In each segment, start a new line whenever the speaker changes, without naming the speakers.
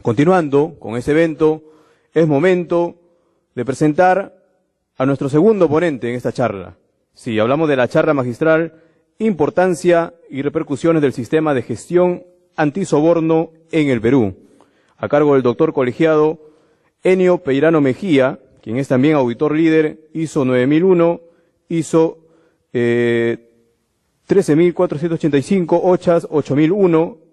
Continuando con este evento, es momento de presentar a nuestro segundo ponente en esta charla. Sí, hablamos de la charla magistral, importancia y repercusiones del sistema de gestión antisoborno en el Perú, a cargo del doctor colegiado Enio Peirano Mejía, quien es también auditor líder ISO 9001, ISO 13485, OCHAS 8001,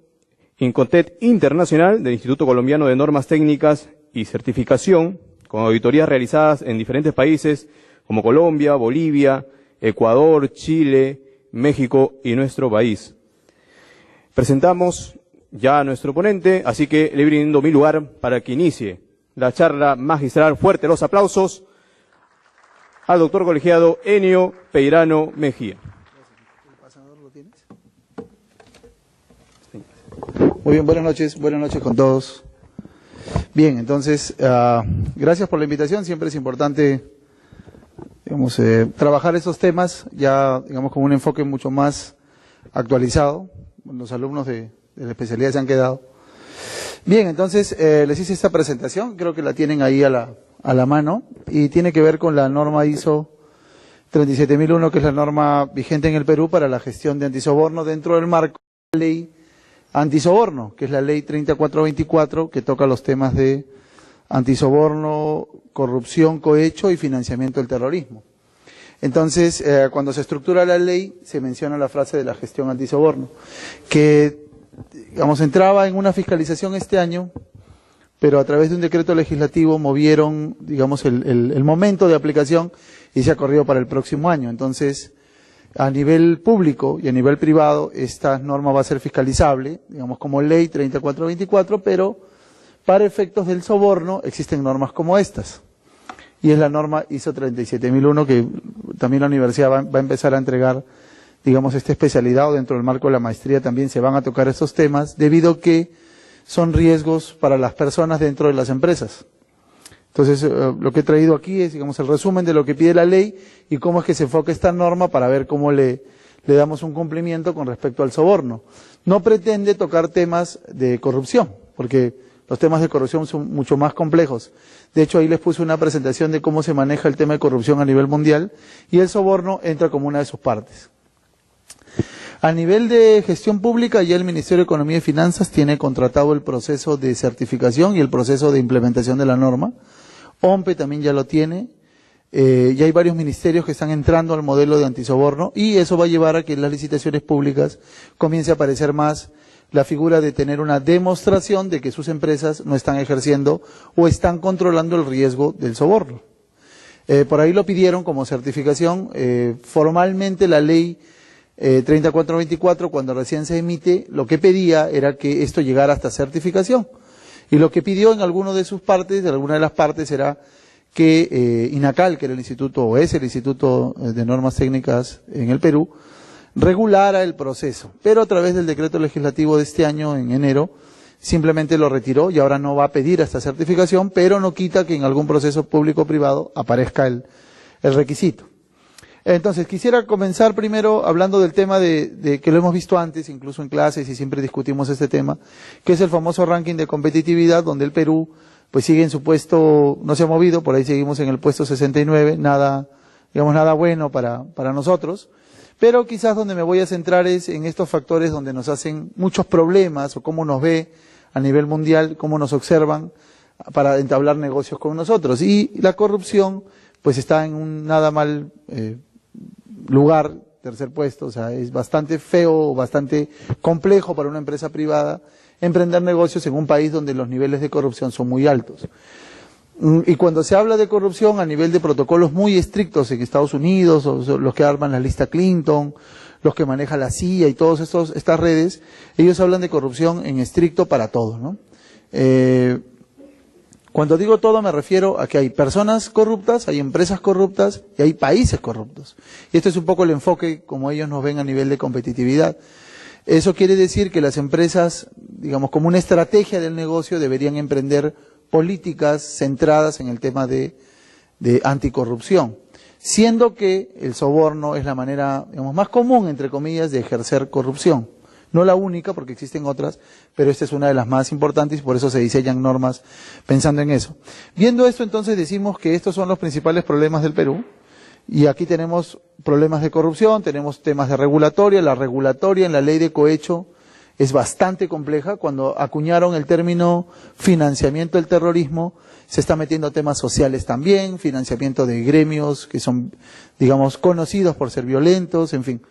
Incontet Internacional del Instituto Colombiano de Normas Técnicas y Certificación, con auditorías realizadas en diferentes países como Colombia, Bolivia, Ecuador, Chile, México y nuestro país. Presentamos ya a nuestro ponente, así que le brindo mi lugar para que inicie la charla magistral. Fuerte los aplausos al doctor colegiado Enio Peirano Mejía.
Muy bien, buenas noches con todos. Bien, entonces, gracias por la invitación. Siempre es importante, digamos, trabajar esos temas ya, digamos, con un enfoque mucho más actualizado. Los alumnos de la especialidad se han quedado. Bien, entonces, les hice esta presentación, creo que la tienen ahí a la mano, y tiene que ver con la norma ISO 37001, que es la norma vigente en el Perú para la gestión de antisoborno dentro del marco de la ley antisoborno, que es la ley 3424, que toca los temas de antisoborno, corrupción, cohecho y financiamiento del terrorismo. Entonces, cuando se estructura la ley, se menciona la frase de la gestión antisoborno, que, digamos, entraba en una fiscalización este año, pero a través de un decreto legislativo movieron, digamos, el momento de aplicación y se ha corrido para el próximo año. Entonces, a nivel público y a nivel privado, esta norma va a ser fiscalizable, digamos, como ley 3424, pero para efectos del soborno existen normas como estas. Y es la norma ISO 37001 que también la universidad va a empezar a entregar, digamos, esta especialidad, o dentro del marco de la maestría también se van a tocar estos temas, debido a que son riesgos para las personas dentro de las empresas. Entonces, lo que he traído aquí es, digamos, el resumen de lo que pide la ley y cómo es que se enfoca esta norma para ver cómo le damos un cumplimiento con respecto al soborno. No pretende tocar temas de corrupción, porque los temas de corrupción son mucho más complejos. De hecho, ahí les puse una presentación de cómo se maneja el tema de corrupción a nivel mundial, y el soborno entra como una de sus partes. A nivel de gestión pública, ya el Ministerio de Economía y Finanzas tiene contratado el proceso de certificación y el proceso de implementación de la norma. OMPE también ya lo tiene, ya hay varios ministerios que están entrando al modelo de antisoborno, y eso va a llevar a que en las licitaciones públicas comience a aparecer más la figura de tener una demostración de que sus empresas no están ejerciendo o están controlando el riesgo del soborno. Por ahí lo pidieron como certificación. Formalmente la ley 3424, cuando recién se emite, lo que pedía era que esto llegara hasta certificación. Y lo que pidió en alguna de sus partes, en alguna de las partes, era que INACAL, que era el instituto, o es el Instituto de Normas Técnicas en el Perú, regulara el proceso. Pero a través del decreto legislativo de este año, en enero, simplemente lo retiró y ahora no va a pedir esta certificación, pero no quita que en algún proceso público-privado aparezca el requisito. Entonces, quisiera comenzar primero hablando del tema de que lo hemos visto antes, incluso en clases, y siempre discutimos este tema, que es el famoso ranking de competitividad, donde el Perú pues sigue en su puesto, no se ha movido, por ahí seguimos en el puesto 69, nada, digamos, nada bueno para nosotros, pero quizás donde me voy a centrar es en estos factores donde nos hacen muchos problemas, o cómo nos ve a nivel mundial, cómo nos observan para entablar negocios con nosotros. Y la corrupción pues está en un nada mal lugar, tercer puesto, o sea, es bastante feo, bastante complejo para una empresa privada emprender negocios en un país donde los niveles de corrupción son muy altos. Y cuando se habla de corrupción a nivel de protocolos muy estrictos en Estados Unidos, o los que arman la lista Clinton, los que maneja la CIA y todas estas redes, ellos hablan de corrupción en estricto para todo, ¿no? Cuando digo todo me refiero a que hay personas corruptas, hay empresas corruptas y hay países corruptos. Y este es un poco el enfoque como ellos nos ven a nivel de competitividad. Eso quiere decir que las empresas, digamos, como una estrategia del negocio, deberían emprender políticas centradas en el tema de anticorrupción, siendo que el soborno es la manera, digamos, más común, entre comillas, de ejercer corrupción. No la única, porque existen otras, pero esta es una de las más importantes y por eso se diseñan normas pensando en eso. Viendo esto, entonces decimos que estos son los principales problemas del Perú. Y aquí tenemos problemas de corrupción, tenemos temas de regulatoria. La regulatoria en la ley de cohecho es bastante compleja. Cuando acuñaron el término financiamiento del terrorismo, se está metiendo temas sociales también, financiamiento de gremios que son, digamos, conocidos por ser violentos, en fin.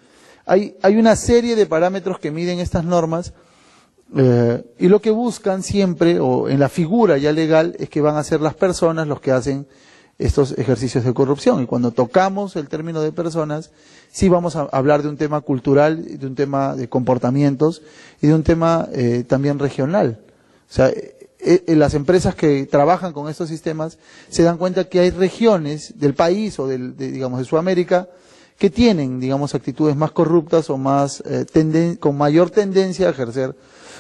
Hay una serie de parámetros que miden estas normas y lo que buscan siempre, o en la figura ya legal, es que van a ser las personas los que hacen estos ejercicios de corrupción. Y cuando tocamos el término de personas, sí vamos a hablar de un tema cultural, de un tema de comportamientos y de un tema también regional. O sea, las empresas que trabajan con estos sistemas se dan cuenta que hay regiones del país o digamos de Sudamérica que tienen, digamos, actitudes más corruptas o más con mayor tendencia a ejercer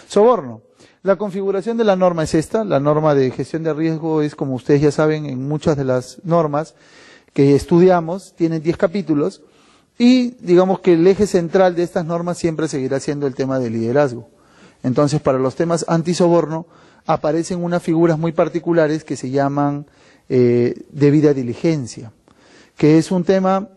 soborno. La configuración de la norma es esta. La norma de gestión de riesgo es, como ustedes ya saben, en muchas de las normas que estudiamos, tienen 10 capítulos, y digamos que el eje central de estas normas siempre seguirá siendo el tema del liderazgo. Entonces, para los temas antisoborno, aparecen unas figuras muy particulares que se llaman debida diligencia, que es un tema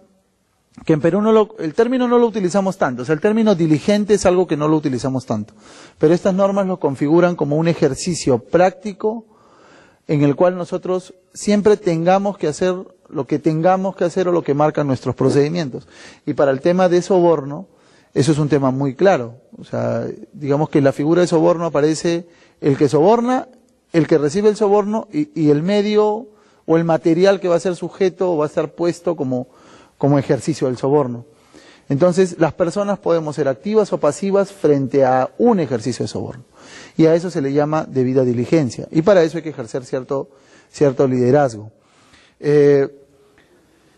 que en Perú el término no lo utilizamos tanto. O sea, el término diligente es algo que no lo utilizamos tanto, pero estas normas lo configuran como un ejercicio práctico en el cual nosotros siempre tengamos que hacer lo que tengamos que hacer o lo que marcan nuestros procedimientos. Y para el tema de soborno, eso es un tema muy claro. O sea, digamos que en la figura de soborno aparece el que soborna, el que recibe el soborno y el medio o el material que va a ser sujeto o va a estar puesto como ejercicio del soborno. Entonces, las personas podemos ser activas o pasivas frente a un ejercicio de soborno. Y a eso se le llama debida diligencia. Y para eso hay que ejercer cierto liderazgo.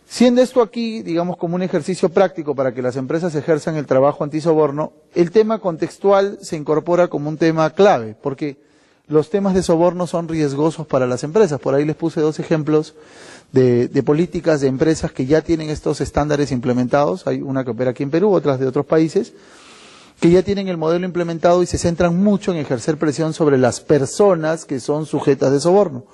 Siendo esto aquí, digamos, como un ejercicio práctico para que las empresas ejerzan el trabajo antisoborno, el tema contextual se incorpora como un tema clave, porque los temas de soborno son riesgosos para las empresas. Por ahí les puse 2 ejemplos de políticas de empresas que ya tienen estos estándares implementados. Hay una que opera aquí en Perú, otras de otros países, que ya tienen el modelo implementado y se centran mucho en ejercer presión sobre las personas que son sujetas de soborno.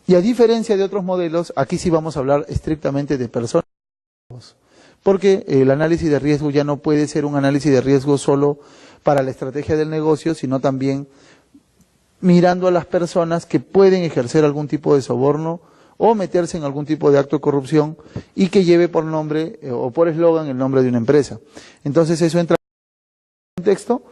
Y a diferencia de otros modelos, aquí sí vamos a hablar estrictamente de personas, porque el análisis de riesgo ya no puede ser un análisis de riesgo solo para la estrategia del negocio, sino también mirando a las personas que pueden ejercer algún tipo de soborno o meterse en algún tipo de acto de corrupción y que lleve por nombre o por eslogan el nombre de una empresa. Entonces eso entra en contexto,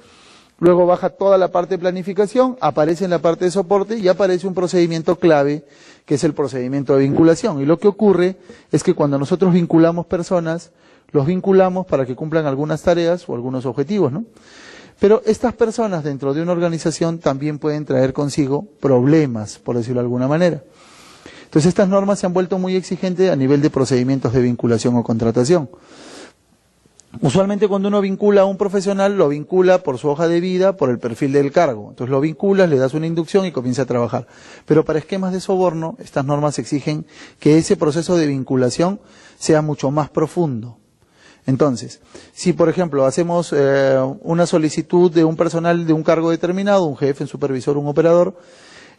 luego baja toda la parte de planificación, aparece en la parte de soporte y aparece un procedimiento clave que es el procedimiento de vinculación. Y lo que ocurre es que cuando nosotros vinculamos personas, los vinculamos para que cumplan algunas tareas o algunos objetivos, ¿no? Pero estas personas dentro de una organización también pueden traer consigo problemas, por decirlo de alguna manera. Entonces estas normas se han vuelto muy exigentes a nivel de procedimientos de vinculación o contratación. Usualmente cuando uno vincula a un profesional, lo vincula por su hoja de vida, por el perfil del cargo. Entonces lo vinculas, le das una inducción y comienza a trabajar. Pero para esquemas de soborno, estas normas exigen que ese proceso de vinculación sea mucho más profundo. Entonces, si por ejemplo hacemos una solicitud de un personal de un cargo determinado, un jefe, un supervisor, un operador,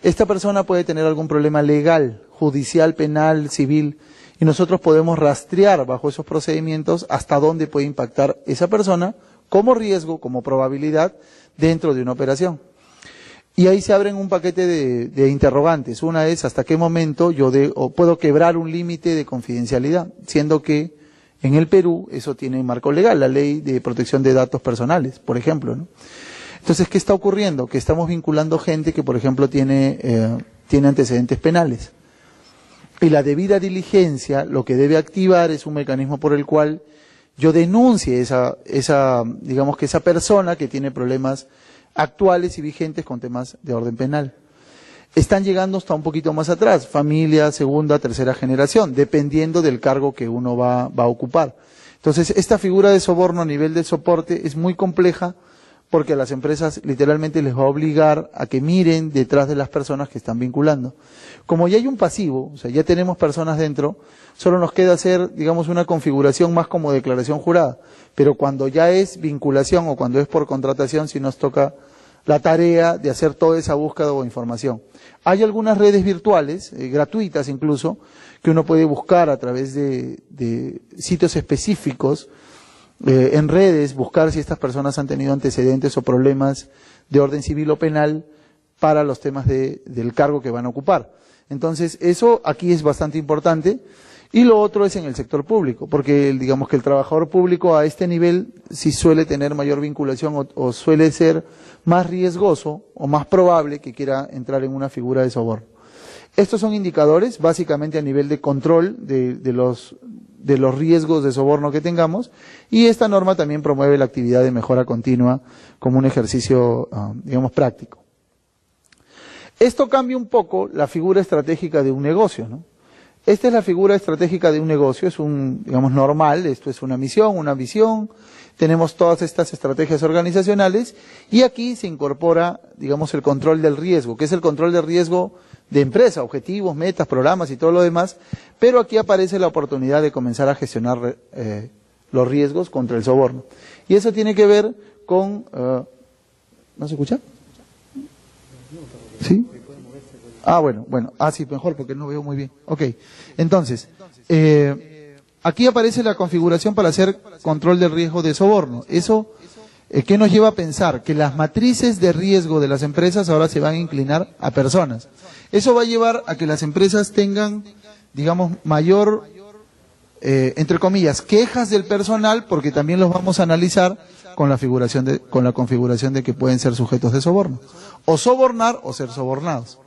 esta persona puede tener algún problema legal, judicial, penal, civil, y nosotros podemos rastrear bajo esos procedimientos hasta dónde puede impactar esa persona como riesgo, como probabilidad dentro de una operación. Y ahí se abren un paquete de interrogantes. Una es hasta qué momento yo puedo quebrar un límite de confidencialidad, siendo que en el Perú eso tiene marco legal, la ley de protección de datos personales, por ejemplo, ¿no? Entonces, ¿qué está ocurriendo? Que estamos vinculando gente que, por ejemplo, tiene antecedentes penales. Y la debida diligencia lo que debe activar es un mecanismo por el cual yo denuncie digamos que esa persona que tiene problemas actuales y vigentes con temas de orden penal. Están llegando hasta un poquito más atrás, familia, segunda, tercera generación, dependiendo del cargo que uno va a ocupar. Entonces, esta figura de soborno a nivel del soporte es muy compleja porque a las empresas literalmente les va a obligar a que miren detrás de las personas que están vinculando. Como ya hay un pasivo, o sea, ya tenemos personas dentro, solo nos queda hacer, digamos, una configuración más como declaración jurada. Pero cuando ya es vinculación o cuando es por contratación, sí nos toca la tarea de hacer toda esa búsqueda o información. Hay algunas redes virtuales, gratuitas incluso, que uno puede buscar a través de sitios específicos, en redes, buscar si estas personas han tenido antecedentes o problemas de orden civil o penal para los temas del cargo que van a ocupar. Entonces, eso aquí es bastante importante. Y lo otro es en el sector público, porque digamos que el trabajador público a este nivel sí suele tener mayor vinculación o suele ser más riesgoso o más probable que quiera entrar en una figura de soborno. Estos son indicadores básicamente a nivel de control de los riesgos de soborno que tengamos, y esta norma también promueve la actividad de mejora continua como un ejercicio, digamos, práctico. Esto cambia un poco la figura estratégica de un negocio, ¿no? Esta es la figura estratégica de un negocio, es digamos, normal, esto es una misión, una visión, tenemos todas estas estrategias organizacionales, y aquí se incorpora, digamos, el control del riesgo, que es el control del riesgo de empresa, objetivos, metas, programas y todo lo demás, pero aquí aparece la oportunidad de comenzar a gestionar los riesgos contra el soborno. Y eso tiene que ver con... ¿no se escucha? ¿Sí? Bueno, sí, mejor porque no veo muy bien. Ok, entonces, aquí aparece la configuración para hacer control del riesgo de soborno. Eso, ¿qué nos lleva a pensar? Que las matrices de riesgo de las empresas ahora se van a inclinar a personas. Eso va a llevar a que las empresas tengan, digamos, mayor, entre comillas, quejas del personal, porque también los vamos a analizar con la configuración de que pueden ser sujetos de soborno. O sobornar o ser sobornados.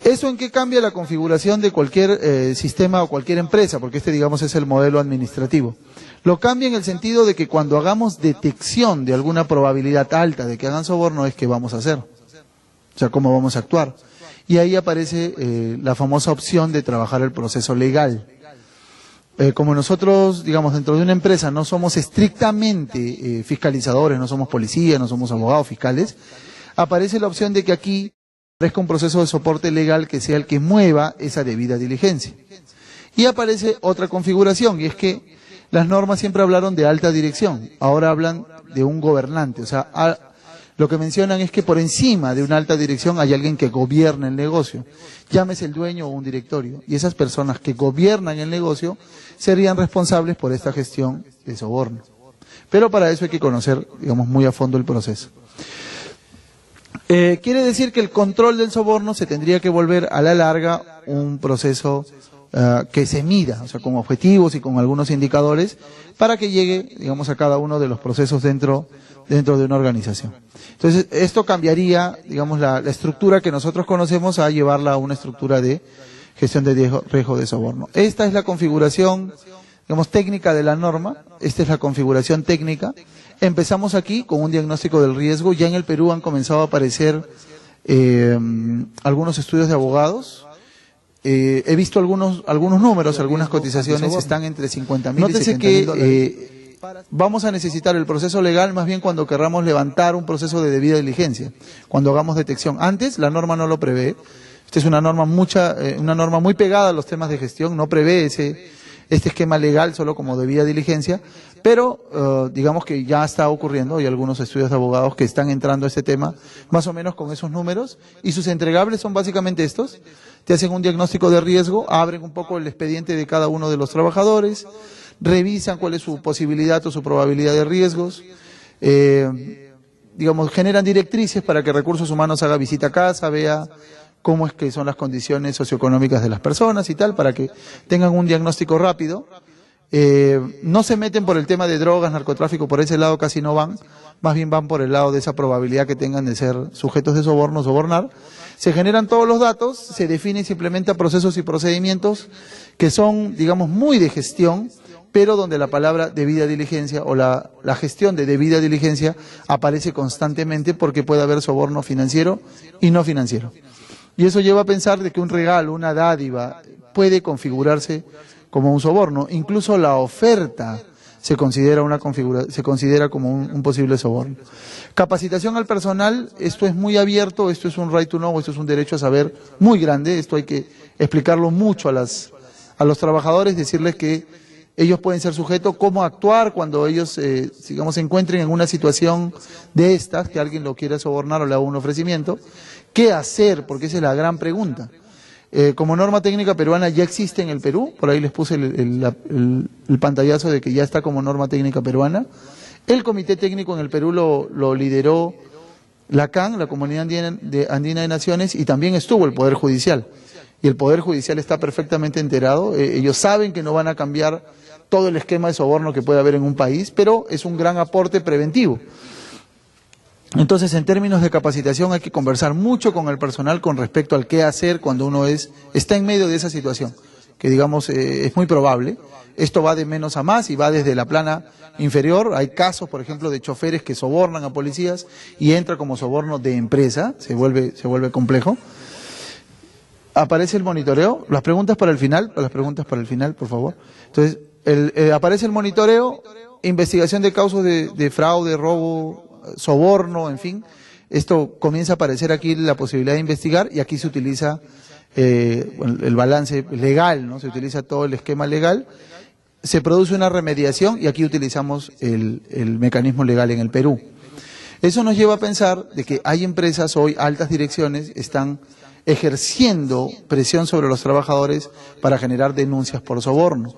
¿Eso en qué cambia la configuración de cualquier sistema o cualquier empresa? Porque digamos, es el modelo administrativo. Lo cambia en el sentido de que cuando hagamos detección de alguna probabilidad alta de que hagan soborno, es que vamos a hacer. O sea, cómo vamos a actuar. Y ahí aparece la famosa opción de trabajar el proceso legal. Como nosotros, digamos, dentro de una empresa no somos estrictamente fiscalizadores, no somos policías, no somos abogados fiscales, aparece la opción de que aquí aparezca un proceso de soporte legal que sea el que mueva esa debida diligencia. Y aparece otra configuración, y es que las normas siempre hablaron de alta dirección, ahora hablan de un gobernante. O sea, lo que mencionan es que por encima de una alta dirección hay alguien que gobierna el negocio, llámese el dueño o un directorio, y esas personas que gobiernan el negocio serían responsables por esta gestión de soborno. Pero para eso hay que conocer, digamos, muy a fondo el proceso. Quiere decir que el control del soborno se tendría que volver a la larga un proceso que se mida, o sea, con objetivos y con algunos indicadores, para que llegue, digamos, a cada uno de los procesos dentro de una organización. Entonces, esto cambiaría, digamos, la estructura que nosotros conocemos a llevarla a una estructura de gestión de riesgo de soborno. Esta es la configuración, digamos, técnica de la norma, esta es la configuración técnica. Empezamos aquí con un diagnóstico del riesgo. Ya en el Perú han comenzado a aparecer algunos estudios de abogados. He visto algunos números, algunas cotizaciones están entre 50.000 y 70.000 dólares. Vamos a necesitar el proceso legal más bien cuando querramos levantar un proceso de debida diligencia, cuando hagamos detección. Antes la norma no lo prevé. Esta es una norma muy pegada a los temas de gestión, no prevé este esquema legal solo como debida diligencia, pero digamos que ya está ocurriendo, hay algunos estudios de abogados que están entrando a este tema más o menos con esos números, y sus entregables son básicamente estos. Te hacen un diagnóstico de riesgo, abren un poco el expediente de cada uno de los trabajadores, revisan cuál es su posibilidad o su probabilidad de riesgos, digamos, generan directrices para que Recursos Humanos haga visita a casa, vea cómo es que son las condiciones socioeconómicas de las personas y tal, para que tengan un diagnóstico rápido. No se meten por el tema de drogas, narcotráfico, por ese lado casi no van, más bien van por el lado de esa probabilidad que tengan de ser sujetos de soborno, sobornar. Se generan todos los datos, se definen y se implementan procesos y procedimientos que son, digamos, muy de gestión, pero donde la palabra debida diligencia o la gestión de debida diligencia aparece constantemente, porque puede haber soborno financiero y no financiero. Y eso lleva a pensar de que un regalo, una dádiva, puede configurarse como un soborno. Incluso la oferta se considera se considera como un posible soborno. Capacitación al personal, esto es muy abierto, esto es un right to know, esto es un derecho a saber muy grande, esto hay que explicarlo mucho a los trabajadores, decirles que ellos pueden ser sujetos, cómo actuar cuando ellos, digamos, se encuentren en una situación de estas, que alguien lo quiera sobornar o le haga un ofrecimiento, qué hacer, porque esa es la gran pregunta. Como norma técnica peruana ya existe en el Perú, por ahí les puse el pantallazo de que ya está como norma técnica peruana. El comité técnico en el Perú lo lideró la CAN, la Comunidad Andina de Naciones, y también estuvo el Poder Judicial. Y el Poder Judicial está perfectamente enterado, ellos saben que no van a cambiar todo el esquema de soborno que puede haber en un país, pero es un gran aporte preventivo. Entonces, en términos de capacitación hay que conversar mucho con el personal con respecto al qué hacer cuando uno está en medio de esa situación, que digamos es muy probable. Esto va de menos a más y va desde la plana inferior. Hay casos, por ejemplo, de choferes que sobornan a policías y entra como soborno de empresa, se vuelve complejo. Aparece el monitoreo, las preguntas para el final, por favor. Entonces, aparece el monitoreo, investigación de causas de fraude, robo, soborno, en fin. Esto comienza a aparecer aquí la posibilidad de investigar y aquí se utiliza el balance legal, ¿no? Se utiliza todo el esquema legal, se produce una remediación y aquí utilizamos el mecanismo legal en el Perú. Eso nos lleva a pensar de que hay empresas hoy, altas direcciones, están ejerciendo presión sobre los trabajadores para generar denuncias por soborno.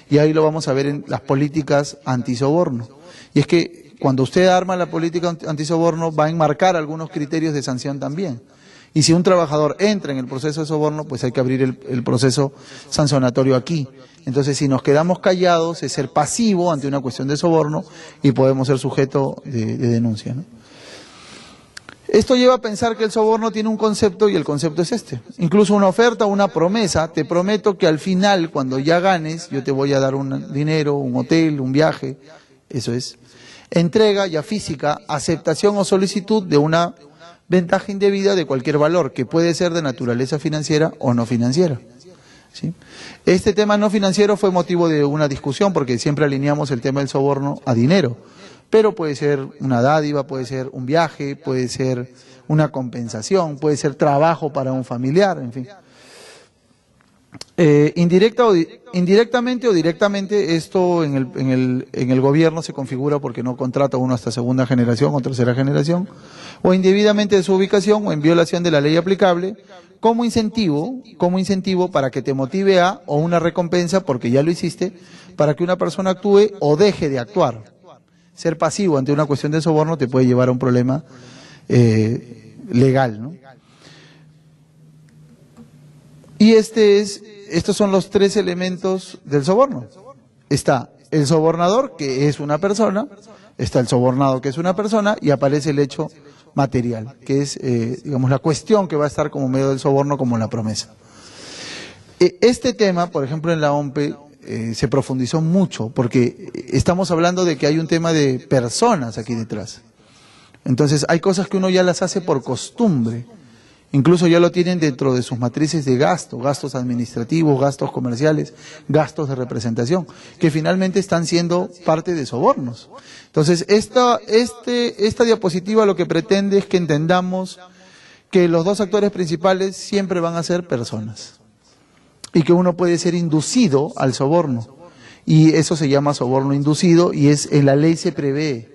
Y ahí lo vamos a ver en las políticas antisoborno. Y es que cuando usted arma la política antisoborno va a enmarcar algunos criterios de sanción también. Y si un trabajador entra en el proceso de soborno, pues hay que abrir el proceso sancionatorio aquí. Entonces, si nos quedamos callados, es ser pasivo ante una cuestión de soborno y podemos ser sujeto de denuncia, ¿no? Esto lleva a pensar que el soborno tiene un concepto y el concepto es este. Incluso una oferta, una promesa, te prometo que al final, cuando ya ganes, yo te voy a dar un dinero, un hotel, un viaje, eso es. Entrega ya física, aceptación o solicitud de una ventaja indebida de cualquier valor, que puede ser de naturaleza financiera o no financiera. ¿Sí? Este tema no financiero fue motivo de una discusión porque siempre alineamos el tema del soborno a dinero. Pero puede ser una dádiva, puede ser un viaje, puede ser una compensación, puede ser trabajo para un familiar, en fin. Indirectamente o directamente esto en el gobierno se configura porque no contrata uno hasta segunda generación o tercera generación, o indebidamente de su ubicación o en violación de la ley aplicable, como incentivo para que te motive a, o una recompensa porque ya lo hiciste, para que una persona actúe o deje de actuar. Ser pasivo ante una cuestión de soborno te puede llevar a un problema legal, ¿no? Y estos son los tres elementos del soborno. Está el sobornador, que es una persona, está el sobornado, que es una persona, y aparece el hecho material, que es, digamos, la cuestión que va a estar como medio del soborno, como la promesa. Este tema, por ejemplo, en la OMPE, se profundizó mucho, porque estamos hablando de que hay un tema de personas aquí detrás. Entonces hay cosas que uno ya las hace por costumbre, incluso ya lo tienen dentro de sus matrices de gasto, gastos administrativos, gastos comerciales, gastos de representación, que finalmente están siendo parte de sobornos. Entonces esta diapositiva lo que pretende es que entendamos que los dos actores principales siempre van a ser personas. Y que uno puede ser inducido al soborno. Y eso se llama soborno inducido y en la ley se prevé.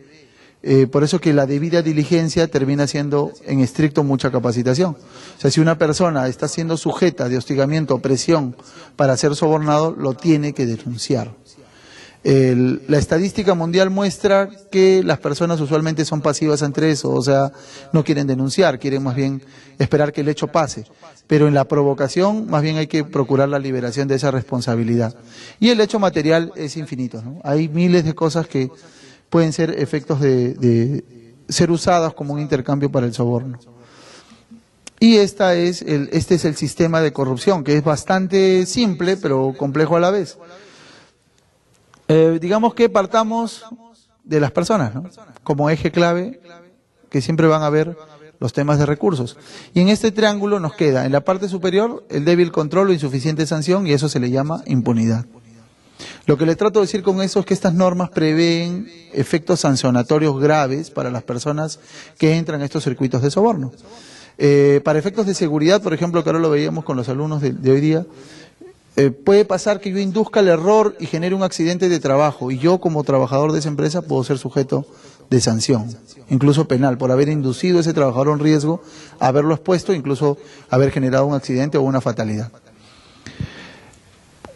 Por eso que la debida diligencia termina siendo en estricto mucha capacitación. O sea, si una persona está siendo sujeta de hostigamiento o presión para ser sobornado, lo tiene que denunciar. La estadística mundial muestra que las personas usualmente son pasivas ante eso, o sea, no quieren denunciar, quieren más bien esperar que el hecho pase. Pero en la provocación, más bien hay que procurar la liberación de esa responsabilidad. Y el hecho material es infinito, ¿no? Hay miles de cosas que pueden ser efectos de ser usadas como un intercambio para el soborno. Y este es el sistema de corrupción, que es bastante simple, pero complejo a la vez. Digamos que partamos de las personas, ¿no? Como eje clave, que siempre van a ver los temas de recursos. Y en este triángulo nos queda, en la parte superior, el débil control o insuficiente sanción, y eso se le llama impunidad. Lo que le trato de decir con eso es que estas normas prevén efectos sancionatorios graves para las personas que entran a estos circuitos de soborno. Para efectos de seguridad, por ejemplo, que ahora lo veíamos con los alumnos de hoy día, puede pasar que yo induzca el error y genere un accidente de trabajo, y yo como trabajador de esa empresa puedo ser sujeto de sanción, incluso penal, por haber inducido a ese trabajador a un riesgo, haberlo expuesto, incluso haber generado un accidente o una fatalidad.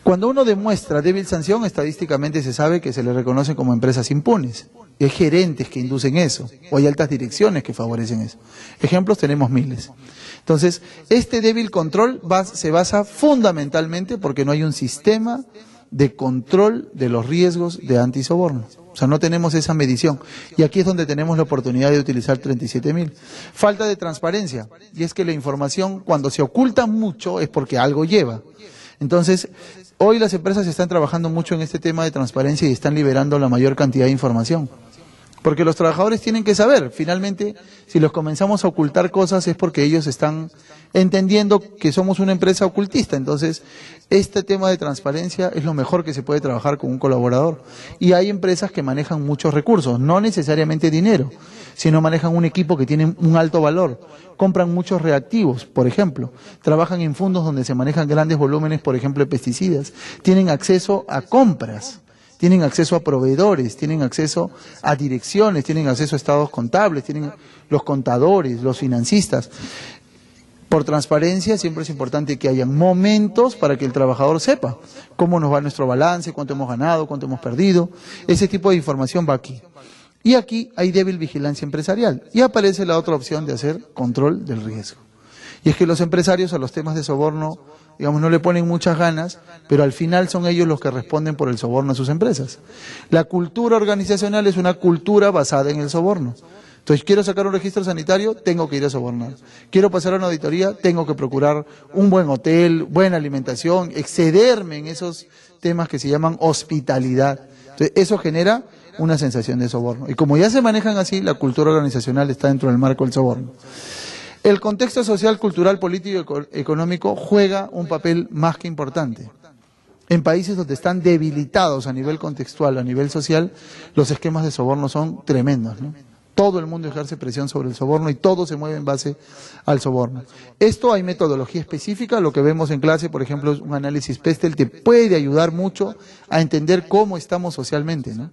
Cuando uno demuestra débil sanción, estadísticamente se sabe que se le reconoce como empresas impunes. Y hay gerentes que inducen eso, o hay altas direcciones que favorecen eso. Ejemplos tenemos miles. Entonces, este débil control se basa fundamentalmente porque no hay un sistema de control de los riesgos de antisoborno. O sea, no tenemos esa medición. Y aquí es donde tenemos la oportunidad de utilizar 37.000. Falta de transparencia. Y es que la información, cuando se oculta mucho, es porque algo lleva. Entonces, hoy las empresas están trabajando mucho en este tema de transparencia y están liberando la mayor cantidad de información. Porque los trabajadores tienen que saber, finalmente, si los comenzamos a ocultar cosas es porque ellos están entendiendo que somos una empresa ocultista. Entonces, este tema de transparencia es lo mejor que se puede trabajar con un colaborador. Y hay empresas que manejan muchos recursos, no necesariamente dinero, sino manejan un equipo que tiene un alto valor. Compran muchos reactivos, por ejemplo. Trabajan en fondos donde se manejan grandes volúmenes, por ejemplo, de pesticidas. Tienen acceso a compras. Tienen acceso a proveedores, tienen acceso a direcciones, tienen acceso a estados contables, tienen los contadores, los financistas. Por transparencia siempre es importante que haya momentos para que el trabajador sepa cómo nos va nuestro balance, cuánto hemos ganado, cuánto hemos perdido. Ese tipo de información va aquí. Y aquí hay débil vigilancia empresarial. Y aparece la otra opción de hacer control del riesgo. Y es que los empresarios a los temas de soborno, digamos, no le ponen muchas ganas, pero al final son ellos los que responden por el soborno a sus empresas. La cultura organizacional es una cultura basada en el soborno. Entonces, quiero sacar un registro sanitario, tengo que ir a sobornar. Quiero pasar a una auditoría, tengo que procurar un buen hotel, buena alimentación, excederme en esos temas que se llaman hospitalidad. Entonces, eso genera una sensación de soborno. Y como ya se manejan así, la cultura organizacional está dentro del marco del soborno. El contexto social, cultural, político y económico juega un papel más que importante. En países donde están debilitados a nivel contextual, a nivel social, los esquemas de soborno son tremendos, ¿no? Todo el mundo ejerce presión sobre el soborno y todo se mueve en base al soborno. Esto hay metodología específica, lo que vemos en clase, por ejemplo, es un análisis Pestel que puede ayudar mucho a entender cómo estamos socialmente, ¿no?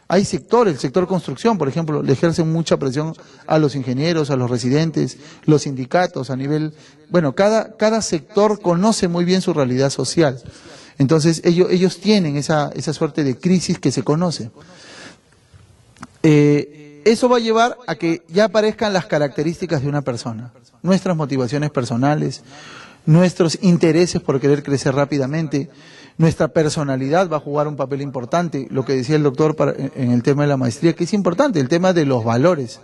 Hay sectores, el sector construcción, por ejemplo, le ejercen mucha presión a los ingenieros, a los residentes, los sindicatos a nivel... Bueno, cada sector conoce muy bien su realidad social. Entonces, ellos tienen esa suerte de crisis que se conoce. Eso va a llevar a que ya aparezcan las características de una persona, nuestras motivaciones personales, nuestros intereses por querer crecer rápidamente. Nuestra personalidad va a jugar un papel importante, lo que decía el doctor en el tema de la maestría, que es importante, el tema de los valores.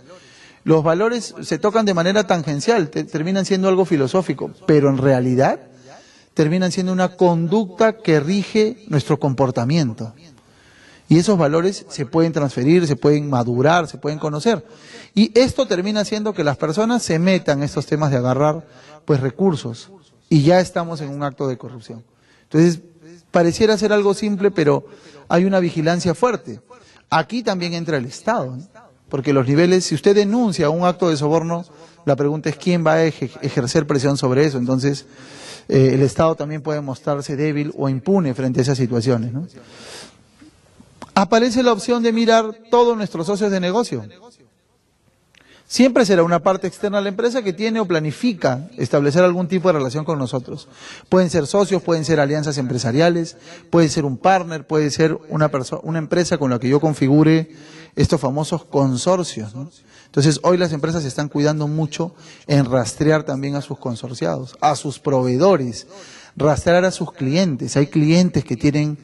Los valores se tocan de manera tangencial, terminan siendo algo filosófico, pero en realidad terminan siendo una conducta que rige nuestro comportamiento. Y esos valores se pueden transferir, se pueden madurar, se pueden conocer. Y esto termina haciendo que las personas se metan en estos temas de agarrar pues recursos, y ya estamos en un acto de corrupción. Entonces, pareciera ser algo simple, pero hay una vigilancia fuerte. Aquí también entra el Estado, ¿no? Porque los niveles, si usted denuncia un acto de soborno, la pregunta es quién va a ejercer presión sobre eso. Entonces, el Estado también puede mostrarse débil o impune frente a esas situaciones, ¿no? Aparece la opción de mirar todos nuestros socios de negocio. Siempre será una parte externa a la empresa que tiene o planifica establecer algún tipo de relación con nosotros. Pueden ser socios, pueden ser alianzas empresariales, puede ser un partner, puede ser una empresa con la que yo configure estos famosos consorcios, ¿no? Entonces, hoy las empresas se están cuidando mucho en rastrear también a sus consorciados, a sus proveedores, rastrear a sus clientes. Hay clientes que tienen,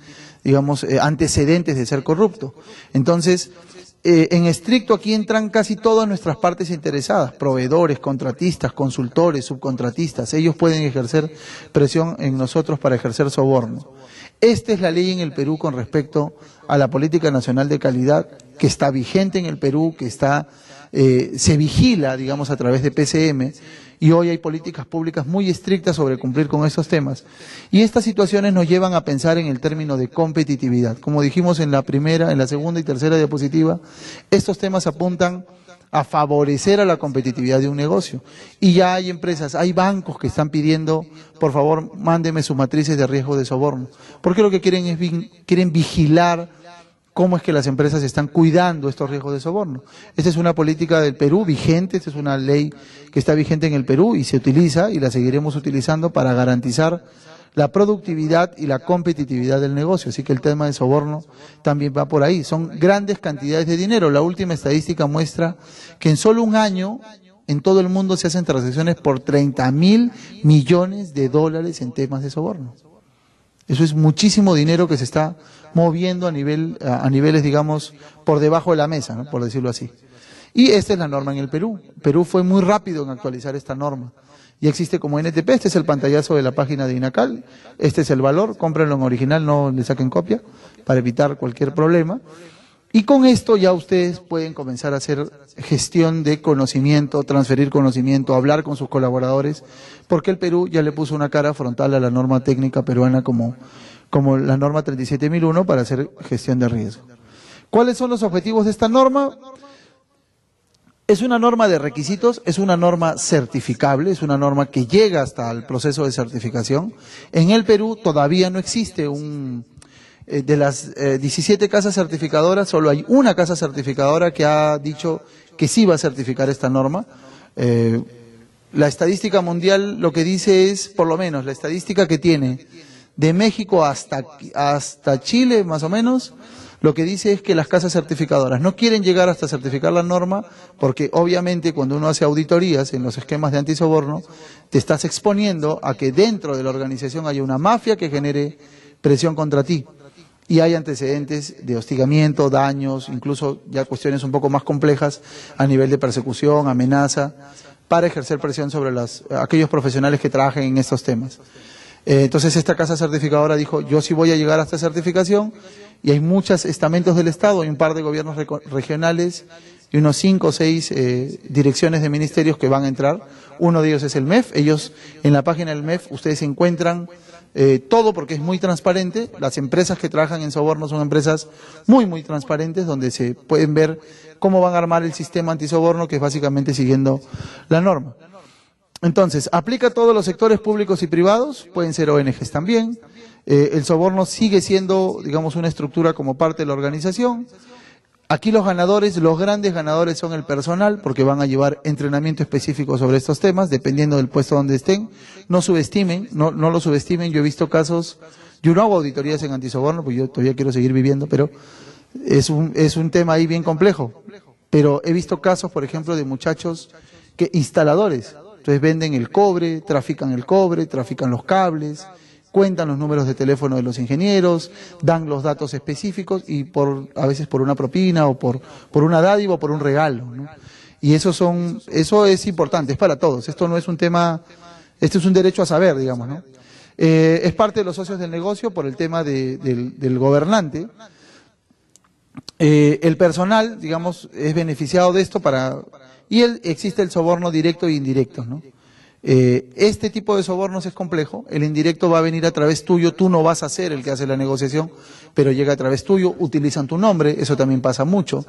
digamos, antecedentes de ser corruptos. Entonces, en estricto aquí entran casi todas nuestras partes interesadas, proveedores, contratistas, consultores, subcontratistas. Ellos pueden ejercer presión en nosotros para ejercer soborno. Esta es la ley en el Perú con respecto a la política nacional de calidad que está vigente en el Perú, que está se vigila, digamos, a través de PCM, y hoy hay políticas públicas muy estrictas sobre cumplir con estos temas. Y estas situaciones nos llevan a pensar en el término de competitividad. Como dijimos en la primera, en la segunda y tercera diapositiva, estos temas apuntan a favorecer a la competitividad de un negocio. Y ya hay empresas, hay bancos que están pidiendo, por favor, mándeme sus matrices de riesgo de soborno. Porque lo que quieren es quieren vigilar cómo es que las empresas están cuidando estos riesgos de soborno. Esta es una política del Perú vigente, esta es una ley que está vigente en el Perú y se utiliza y la seguiremos utilizando para garantizar la productividad y la competitividad del negocio. Así que el tema de soborno también va por ahí. Son grandes cantidades de dinero. La última estadística muestra que en solo un año en todo el mundo se hacen transacciones por 30.000 millones de dólares en temas de soborno. Eso es muchísimo dinero que se está moviendo a niveles, digamos, por debajo de la mesa, ¿no? Por decirlo así. Y esta es la norma en el Perú. Perú fue muy rápido en actualizar esta norma. Ya existe como NTP, este es el pantallazo de la página de INACAL, este es el valor, cómprenlo en original, no le saquen copia, para evitar cualquier problema. Y con esto ya ustedes pueden comenzar a hacer gestión de conocimiento, transferir conocimiento, hablar con sus colaboradores, porque el Perú ya le puso una cara frontal a la norma técnica peruana como la norma 37.001 para hacer gestión de riesgo. ¿Cuáles son los objetivos de esta norma? Es una norma de requisitos, es una norma certificable, es una norma que llega hasta el proceso de certificación. En el Perú todavía no existe de las 17 casas certificadoras, solo hay una casa certificadora que ha dicho que sí va a certificar esta norma. La estadística mundial lo que dice es, por lo menos, la estadística que tiene de México hasta Chile, más o menos, lo que dice es que las casas certificadoras no quieren llegar hasta certificar la norma porque obviamente cuando uno hace auditorías en los esquemas de antisoborno, te estás exponiendo a que dentro de la organización haya una mafia que genere presión contra ti. Y hay antecedentes de hostigamiento, daños, incluso ya cuestiones un poco más complejas a nivel de persecución, amenaza, para ejercer presión sobre aquellos profesionales que trabajen en estos temas. Entonces esta casa certificadora dijo, yo sí voy a llegar a esta certificación, y hay muchos estamentos del Estado, hay un par de gobiernos regionales y unos 5 o 6 direcciones de ministerios que van a entrar. Uno de ellos es el MEF. Ellos, en la página del MEF, ustedes encuentran todo porque es muy transparente. Las empresas que trabajan en soborno son empresas muy, muy transparentes, donde se pueden ver cómo van a armar el sistema antisoborno, que es básicamente siguiendo la norma. Entonces, aplica a todos los sectores públicos y privados, pueden ser ONGs también. El soborno sigue siendo, digamos, una estructura como parte de la organización. Aquí los grandes ganadores son el personal, porque van a llevar entrenamiento específico sobre estos temas, dependiendo del puesto donde estén. No subestimen, no lo subestimen. Yo he visto casos, yo no hago auditorías en antisoborno, porque yo todavía quiero seguir viviendo, pero es un tema ahí bien complejo. Pero he visto casos, por ejemplo, de muchachos instaladores. Entonces venden el cobre, trafican los cables, cuentan los números de teléfono de los ingenieros, dan los datos específicos y a veces por una propina o por una dádiva o por un regalo, ¿no? Y eso es importante, es para todos. Esto no es un tema, esto es un derecho a saber, digamos, ¿no? Es parte de los socios del negocio por el tema del gobernante. El personal, digamos, es beneficiado de esto y existe el soborno directo e indirecto, ¿no? Este tipo de sobornos es complejo, el indirecto va a venir a través tuyo, tú no vas a ser el que hace la negociación, pero llega a través tuyo, utilizan tu nombre, eso también pasa mucho.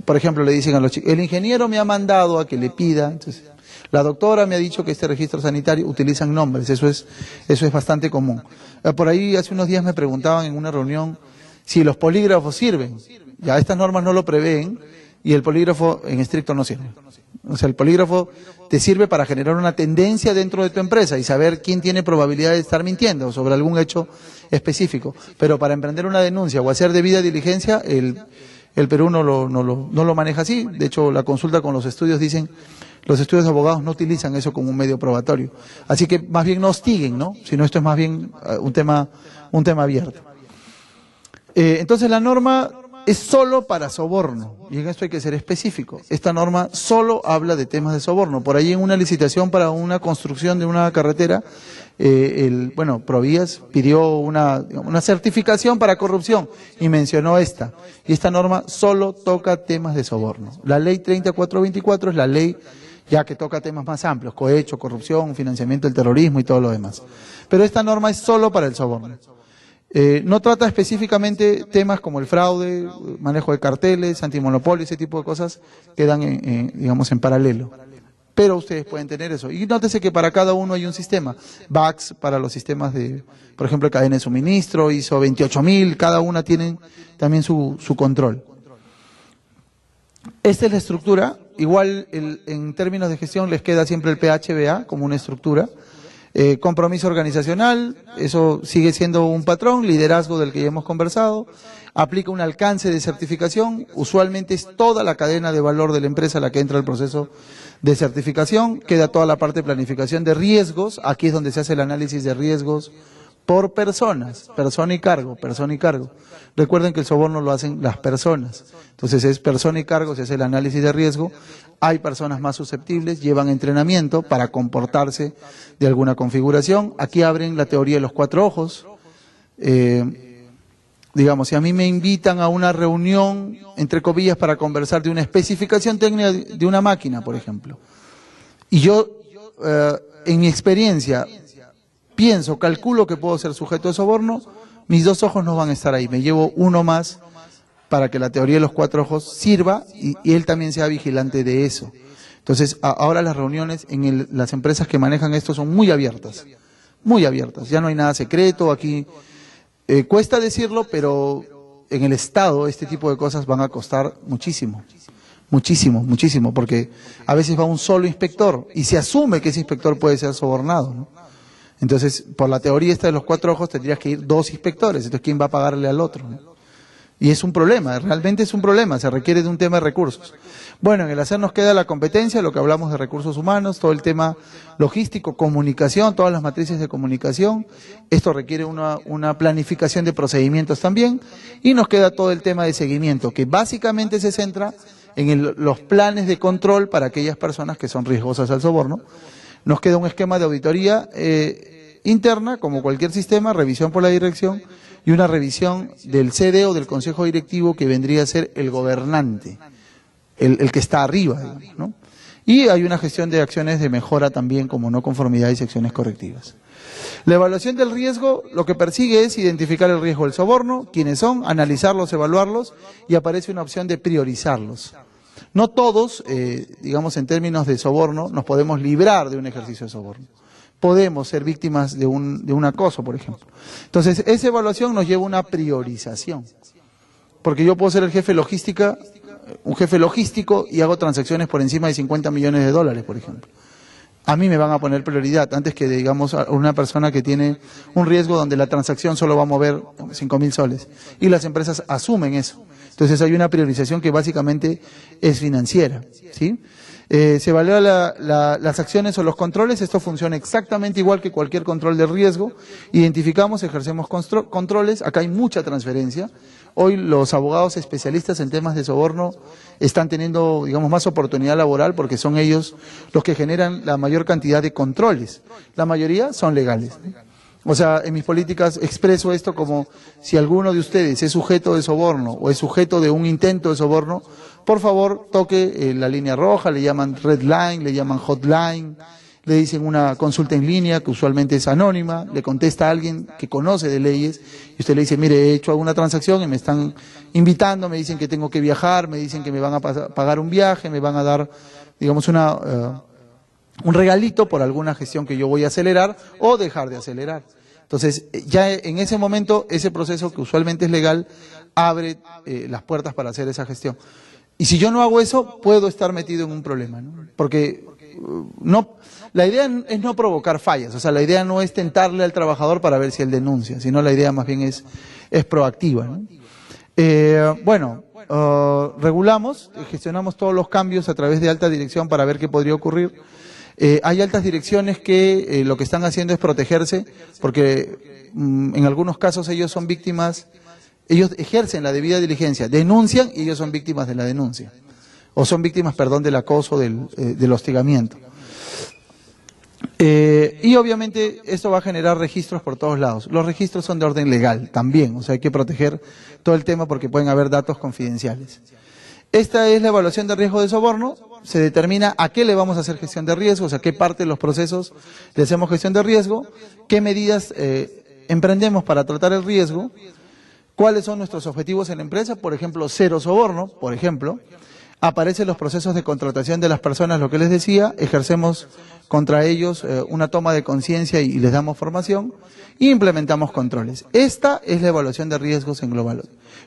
Por ejemplo, le dicen a los chicos, el ingeniero me ha mandado a que le pida, entonces, la doctora me ha dicho que este registro sanitario, utilizan nombres, eso es bastante común. Por ahí hace unos días me preguntaban en una reunión si los polígrafos sirven. Ya estas normas no lo prevén y el polígrafo en estricto no sirve. O sea, el polígrafo te sirve para generar una tendencia dentro de tu empresa y saber quién tiene probabilidad de estar mintiendo sobre algún hecho específico. Pero para emprender una denuncia o hacer debida diligencia, el Perú no lo maneja así. De hecho, la consulta con los estudios dicen, los estudios de abogados no utilizan eso como un medio probatorio. Así que más bien no hostiguen, ¿no? Sino esto es más bien un tema abierto. Entonces la norma es solo para soborno, y en esto hay que ser específico. Esta norma solo habla de temas de soborno. Por ahí en una licitación para una construcción de una carretera, Provías pidió una certificación para corrupción y mencionó esta. Y esta norma solo toca temas de soborno. La ley 3424 es la ley ya que toca temas más amplios, cohecho, corrupción, financiamiento del terrorismo y todo lo demás. Pero esta norma es solo para el soborno. No trata específicamente temas como el fraude, manejo de carteles, antimonopolio, ese tipo de cosas quedan, digamos, en paralelo. Pero ustedes pueden tener eso. Y nótese que para cada uno hay un sistema. VAX para los sistemas de, por ejemplo, cadena de suministro, ISO 28000, cada una tiene también su control. Esta es la estructura. Igual en términos de gestión les queda siempre el PHBA como una estructura. Compromiso organizacional, eso sigue siendo un patrón, liderazgo del que ya hemos conversado, aplica un alcance de certificación, usualmente es toda la cadena de valor de la empresa la que entra al proceso de certificación, queda toda la parte de planificación de riesgos, aquí es donde se hace el análisis de riesgos por personas, persona y cargo. Recuerden que el soborno lo hacen las personas, entonces es persona y cargo, se hace el análisis de riesgo, hay personas más susceptibles, llevan entrenamiento para comportarse de alguna configuración, aquí abren la teoría de los 4 ojos, digamos, si a mí me invitan a una reunión, entre comillas, para conversar de una especificación técnica de una máquina, por ejemplo, y yo, en mi experiencia, pienso, calculo que puedo ser sujeto de soborno, mis 2 ojos no van a estar ahí, me llevo uno más para que la teoría de los 4 ojos sirva y él también sea vigilante de eso. Entonces, ahora las reuniones en las empresas que manejan esto son muy abiertas, ya no hay nada secreto, aquí cuesta decirlo, pero en el Estado este tipo de cosas van a costar muchísimo, porque a veces va un solo inspector y se asume que ese inspector puede ser sobornado, ¿no? Entonces, por la teoría esta de los 4 ojos tendrías que ir 2 inspectores, entonces ¿quién va a pagarle al otro, ¿no? Y es un problema, realmente es un problema, se requiere de un tema de recursos. Bueno, en el hacer nos queda la competencia, lo que hablamos de recursos humanos, todo el tema logístico, comunicación, todas las matrices de comunicación, esto requiere una planificación de procedimientos también, y nos queda todo el tema de seguimiento, que básicamente se centra en los planes de control para aquellas personas que son riesgosas al soborno. Nos queda un esquema de auditoría interna, como cualquier sistema, revisión por la dirección y una revisión del CD o del consejo directivo que vendría a ser el gobernante, el que está arriba, digamos, ¿no? Y hay una gestión de acciones de mejora también, como no conformidad y secciones correctivas. La evaluación del riesgo lo que persigue es identificar el riesgo del soborno, quiénes son, analizarlos, evaluarlos y aparece una opción de priorizarlos. No todos, digamos en términos de soborno, nos podemos librar de un ejercicio de soborno. Podemos ser víctimas de un acoso, por ejemplo. Entonces, esa evaluación nos lleva a una priorización. Porque yo puedo ser un jefe logístico y hago transacciones por encima de 50 millones de dólares, por ejemplo. A mí me van a poner prioridad antes que, digamos, a una persona que tiene un riesgo donde la transacción solo va a mover 5.000 soles. Y las empresas asumen eso. Entonces hay una priorización que básicamente es financiera, ¿sí? Se evalúa las acciones o los controles, esto funciona exactamente igual que cualquier control de riesgo. Identificamos, ejercemos controles, acá hay mucha transferencia. Hoy los abogados especialistas en temas de soborno están teniendo, digamos, más oportunidad laboral porque son ellos los que generan la mayor cantidad de controles. La mayoría son legales, ¿no? O sea, en mis políticas expreso esto como si alguno de ustedes es sujeto de soborno o es sujeto de un intento de soborno, por favor toque la línea roja, le llaman red line, le llaman hotline, le dicen una consulta en línea que usualmente es anónima, le contesta a alguien que conoce de leyes y usted le dice, mire, he hecho alguna transacción y me están invitando, me dicen que tengo que viajar, me dicen que me van a pagar un viaje, me van a dar, digamos, un regalito por alguna gestión que yo voy a acelerar o dejar de acelerar. Entonces, ya en ese momento, ese proceso que usualmente es legal, abre las puertas para hacer esa gestión. Y si yo no hago eso, puedo estar metido en un problema, ¿no? Porque la idea es no provocar fallas, o sea, la idea no es tentarle al trabajador para ver si él denuncia, sino la idea más bien es proactiva, ¿no? Regulamos, gestionamos todos los cambios a través de alta dirección para ver qué podría ocurrir. Hay altas direcciones que lo que están haciendo es protegerse, porque en algunos casos ellos son víctimas, ellos ejercen la debida diligencia, denuncian y ellos son víctimas de la denuncia, o son víctimas, perdón, del acoso, del hostigamiento. Y obviamente esto va a generar registros por todos lados. Los registros son de orden legal también, o sea, hay que proteger todo el tema porque pueden haber datos confidenciales. Esta es la evaluación de riesgo de soborno. Se determina a qué le vamos a hacer gestión de riesgos, a qué parte de los procesos le hacemos gestión de riesgo, qué medidas emprendemos para tratar el riesgo, cuáles son nuestros objetivos en la empresa, por ejemplo, cero soborno, por ejemplo. Aparecen los procesos de contratación de las personas, lo que les decía, ejercemos contra ellos una toma de conciencia y les damos formación e implementamos controles. Esta es la evaluación de riesgos en global.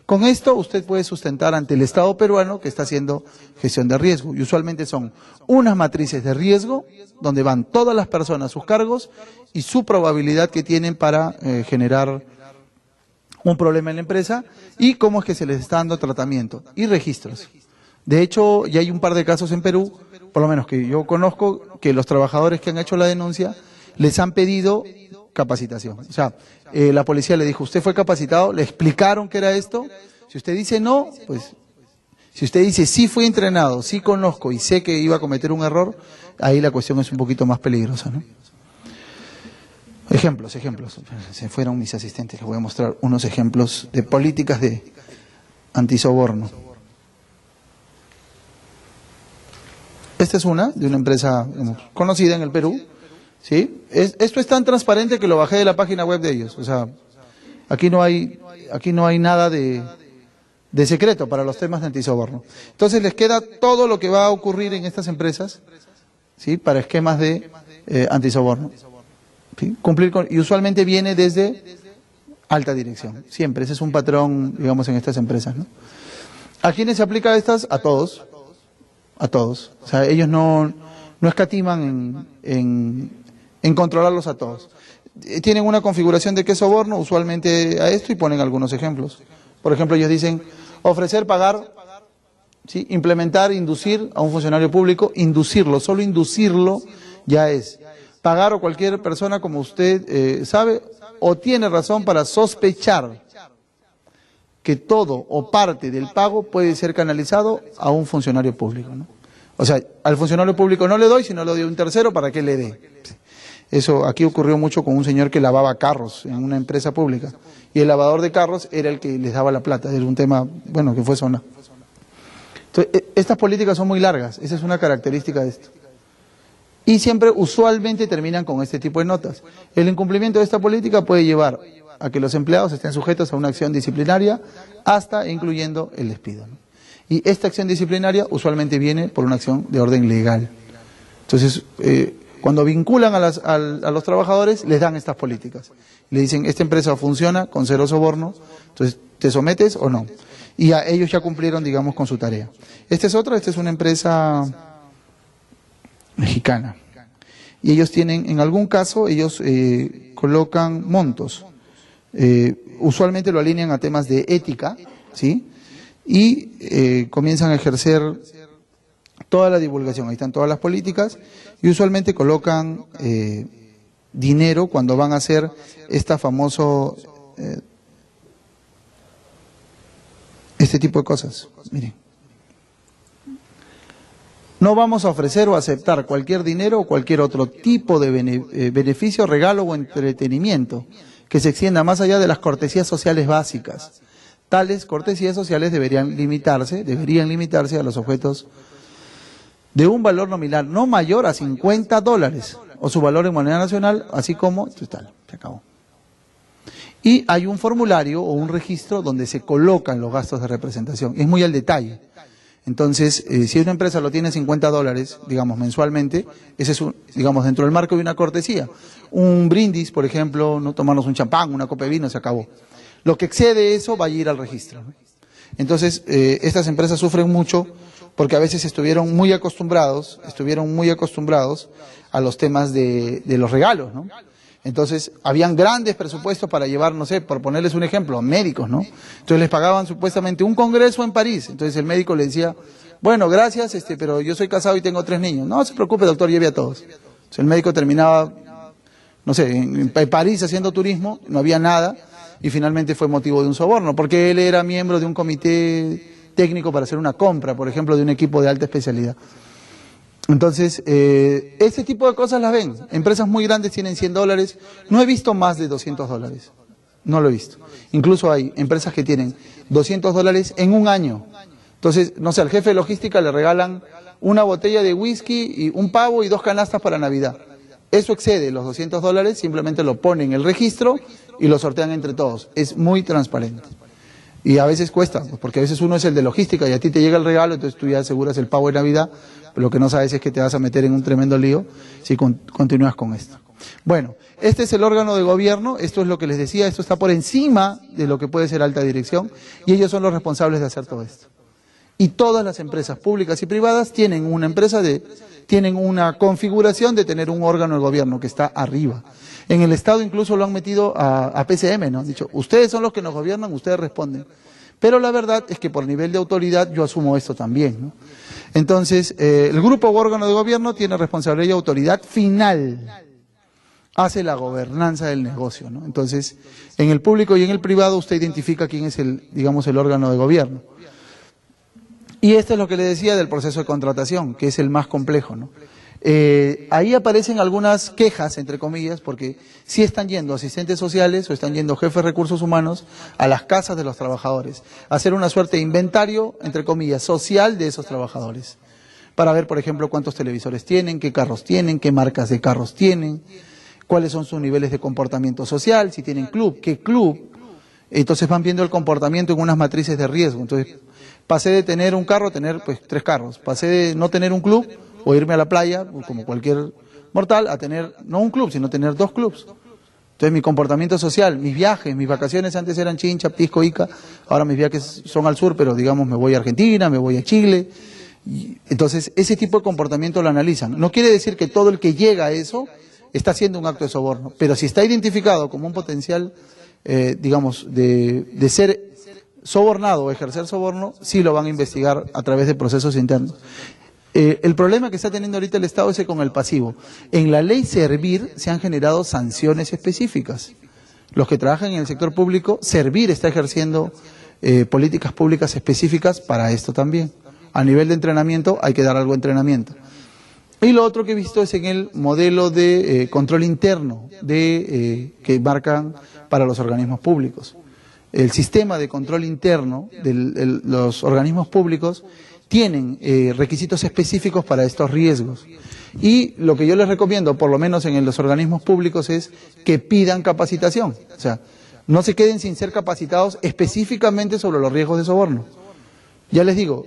Con esto usted puede sustentar ante el Estado peruano que está haciendo gestión de riesgo y usualmente son unas matrices de riesgo donde van todas las personas, sus cargos y su probabilidad que tienen para generar un problema en la empresa y cómo es que se les está dando tratamiento y registros. De hecho, ya hay un par de casos en Perú, por lo menos que yo conozco, que los trabajadores que han hecho la denuncia les han pedido capacitación. O sea, la policía le dijo, ¿usted fue capacitado? ¿Le explicaron qué era esto? Si usted dice no, pues, si usted dice sí fui entrenado, sí conozco y sé que iba a cometer un error, ahí la cuestión es un poquito más peligrosa, ¿no? Ejemplos. Se fueron mis asistentes, les voy a mostrar unos ejemplos de políticas de antisoborno. Esta es de una empresa conocida en el Perú, ¿sí? Esto es tan transparente que lo bajé de la página web de ellos, o sea, aquí no hay nada de secreto para los temas de antisoborno. Entonces les queda todo lo que va a ocurrir en estas empresas, ¿sí? Para esquemas de antisoborno. ¿Sí? Cumplir con, y usualmente viene desde alta dirección, siempre, ese es un patrón, digamos, en estas empresas, ¿no? ¿A quiénes se aplica estas? A todos. A todos. O sea, ellos no escatiman en controlarlos a todos. Tienen una configuración de qué soborno, usualmente a esto, y ponen algunos ejemplos. Por ejemplo, ellos dicen ofrecer, pagar, ¿sí? Implementar, inducir a un funcionario público, inducirlo, solo inducirlo ya es. Pagar a cualquier persona, como usted sabe, o tiene razón para sospechar que todo o parte del pago puede ser canalizado a un funcionario público, ¿no? O sea, al funcionario público no le doy, sino le doy a un tercero para que le dé. Eso aquí ocurrió mucho con un señor que lavaba carros en una empresa pública. Y el lavador de carros era el que les daba la plata. Era un tema, bueno, que fue zona. Entonces, estas políticas son muy largas. Esa es una característica de esto. Y siempre, usualmente, terminan con este tipo de notas. El incumplimiento de esta política puede llevar a que los empleados estén sujetos a una acción disciplinaria hasta e incluyendo el despido, ¿no? Y esta acción disciplinaria usualmente viene por una acción de orden legal. Entonces, cuando vinculan a los trabajadores, les dan estas políticas. Le dicen, esta empresa funciona con cero soborno, entonces, ¿te sometes o no? Y ellos ya cumplieron, digamos, con su tarea. Esta es una empresa mexicana. Y ellos tienen, en algún caso, ellos colocan montos. Usualmente lo alinean a temas de ética, ¿sí? Y comienzan a ejercer toda la divulgación, ahí están todas las políticas, y usualmente colocan dinero cuando van a hacer este tipo de cosas. Miren, no vamos a ofrecer o aceptar cualquier dinero o cualquier otro tipo de beneficio, regalo o entretenimiento que se extienda más allá de las cortesías sociales básicas. Tales cortesías sociales deberían limitarse a los objetos de un valor nominal no mayor a $50 o su valor en moneda nacional, así como, tal, se acabó. Y hay un formulario o un registro donde se colocan los gastos de representación, es muy al detalle. Entonces, si una empresa lo tiene $50, digamos, mensualmente, ese es, digamos, dentro del marco de una cortesía. Un brindis, por ejemplo, no tomarnos un champán, una copa de vino, se acabó. Lo que excede eso va a ir al registro, ¿no? Entonces, estas empresas sufren mucho porque a veces estuvieron muy acostumbrados a los temas de los regalos, ¿no? Entonces, habían grandes presupuestos para llevar, no sé, por ponerles un ejemplo, médicos, ¿no? Entonces les pagaban supuestamente un congreso en París. Entonces el médico le decía, bueno, gracias, pero yo soy casado y tengo 3 niños. No se preocupe, doctor, lleve a todos. Entonces el médico terminaba, no sé, en París haciendo turismo, no había nada, y finalmente fue motivo de un soborno, porque él era miembro de un comité técnico para hacer una compra, por ejemplo, de un equipo de alta especialidad. Entonces, ese tipo de cosas las ven. Empresas muy grandes tienen $100. No he visto más de $200. No lo he visto. Incluso hay empresas que tienen $200 en un año. Entonces, no sé, al jefe de logística le regalan una botella de whisky y un pavo y 2 canastas para Navidad. Eso excede los $200, simplemente lo ponen en el registro y lo sortean entre todos. Es muy transparente. Y a veces cuesta, porque a veces uno es el de logística y a ti te llega el regalo, entonces tú ya aseguras el pavo de Navidad, pero lo que no sabes es que te vas a meter en un tremendo lío si continúas con esto. Bueno, este es el órgano de gobierno, esto es lo que les decía, esto está por encima de lo que puede ser alta dirección y ellos son los responsables de hacer todo esto. Y todas las empresas públicas y privadas tienen tienen una configuración de tener un órgano de gobierno que está arriba. En el Estado incluso lo han metido a PCM, ¿no? Han dicho, ustedes son los que nos gobiernan, ustedes responden. Pero la verdad es que por nivel de autoridad yo asumo esto también, ¿no? Entonces, el grupo o órgano de gobierno tiene responsabilidad y autoridad final. Hace la gobernanza del negocio, ¿no? Entonces, en el público y en el privado usted identifica quién es el órgano de gobierno. Y esto es lo que le decía del proceso de contratación, que es el más complejo, ¿no? Ahí aparecen algunas quejas, entre comillas, porque sí están yendo asistentes sociales o están yendo jefes de recursos humanos a las casas de los trabajadores, a hacer una suerte de inventario, entre comillas, social de esos trabajadores, para ver, por ejemplo, cuántos televisores tienen, qué carros tienen, qué marcas de carros tienen, cuáles son sus niveles de comportamiento social, si tienen club, qué club. Entonces van viendo el comportamiento en unas matrices de riesgo. Entonces, pasé de tener un carro a tener pues 3 carros, pasé de no tener un club o irme a la playa, como cualquier mortal, a tener no un club, sino tener 2 clubs. Entonces mi comportamiento social, mis viajes, mis vacaciones antes eran Chincha, Pisco, Ica, ahora mis viajes son al sur, pero digamos me voy a Argentina, me voy a Chile. Entonces ese tipo de comportamiento lo analizan. No quiere decir que todo el que llega a eso está haciendo un acto de soborno, pero si está identificado como un potencial, digamos, de ser sobornado o ejercer soborno, sí lo van a investigar a través de procesos internos. El problema que está teniendo ahorita el Estado es con el pasivo. En la ley Servir se han generado sanciones específicas. Los que trabajan en el sector público, Servir está ejerciendo políticas públicas específicas para esto también. A nivel de entrenamiento hay que dar algo de entrenamiento. Y lo otro que he visto es en el modelo de control interno que marcan para los organismos públicos. El sistema de control interno de los organismos públicos tienen requisitos específicos para estos riesgos. Y lo que yo les recomiendo, por lo menos en los organismos públicos, es que pidan capacitación. O sea, no se queden sin ser capacitados específicamente sobre los riesgos de soborno. Ya les digo,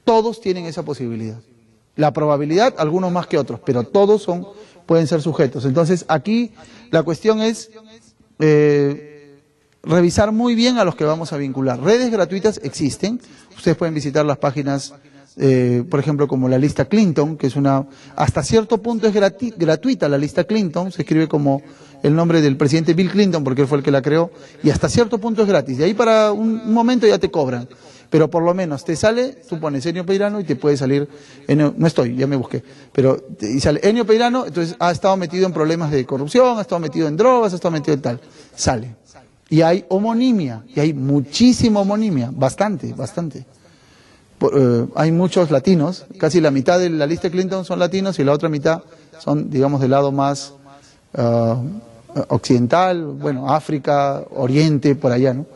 todos tienen esa posibilidad. La probabilidad, algunos más que otros, pero todos pueden ser sujetos. Entonces, aquí la cuestión es revisar muy bien a los que vamos a vincular. Redes gratuitas existen. Ustedes pueden visitar las páginas, por ejemplo, como la lista Clinton, que es hasta cierto punto es gratuita la lista Clinton, se escribe como el nombre del presidente Bill Clinton, porque él fue el que la creó, y hasta cierto punto es gratis. De ahí para un momento ya te cobran. Pero por lo menos te sale, tú pones Enio Peirano y te puede salir, no estoy, ya me busqué, pero y sale Enio Peirano, entonces ha estado metido en problemas de corrupción, ha estado metido en drogas, ha estado metido en tal, sale. Y hay homonimia, y hay muchísima homonimia, bastante. Hay muchos latinos, casi la mitad de la lista de Clinton son latinos y la otra mitad son, digamos, del lado más occidental, bueno, África, Oriente, por allá, ¿no?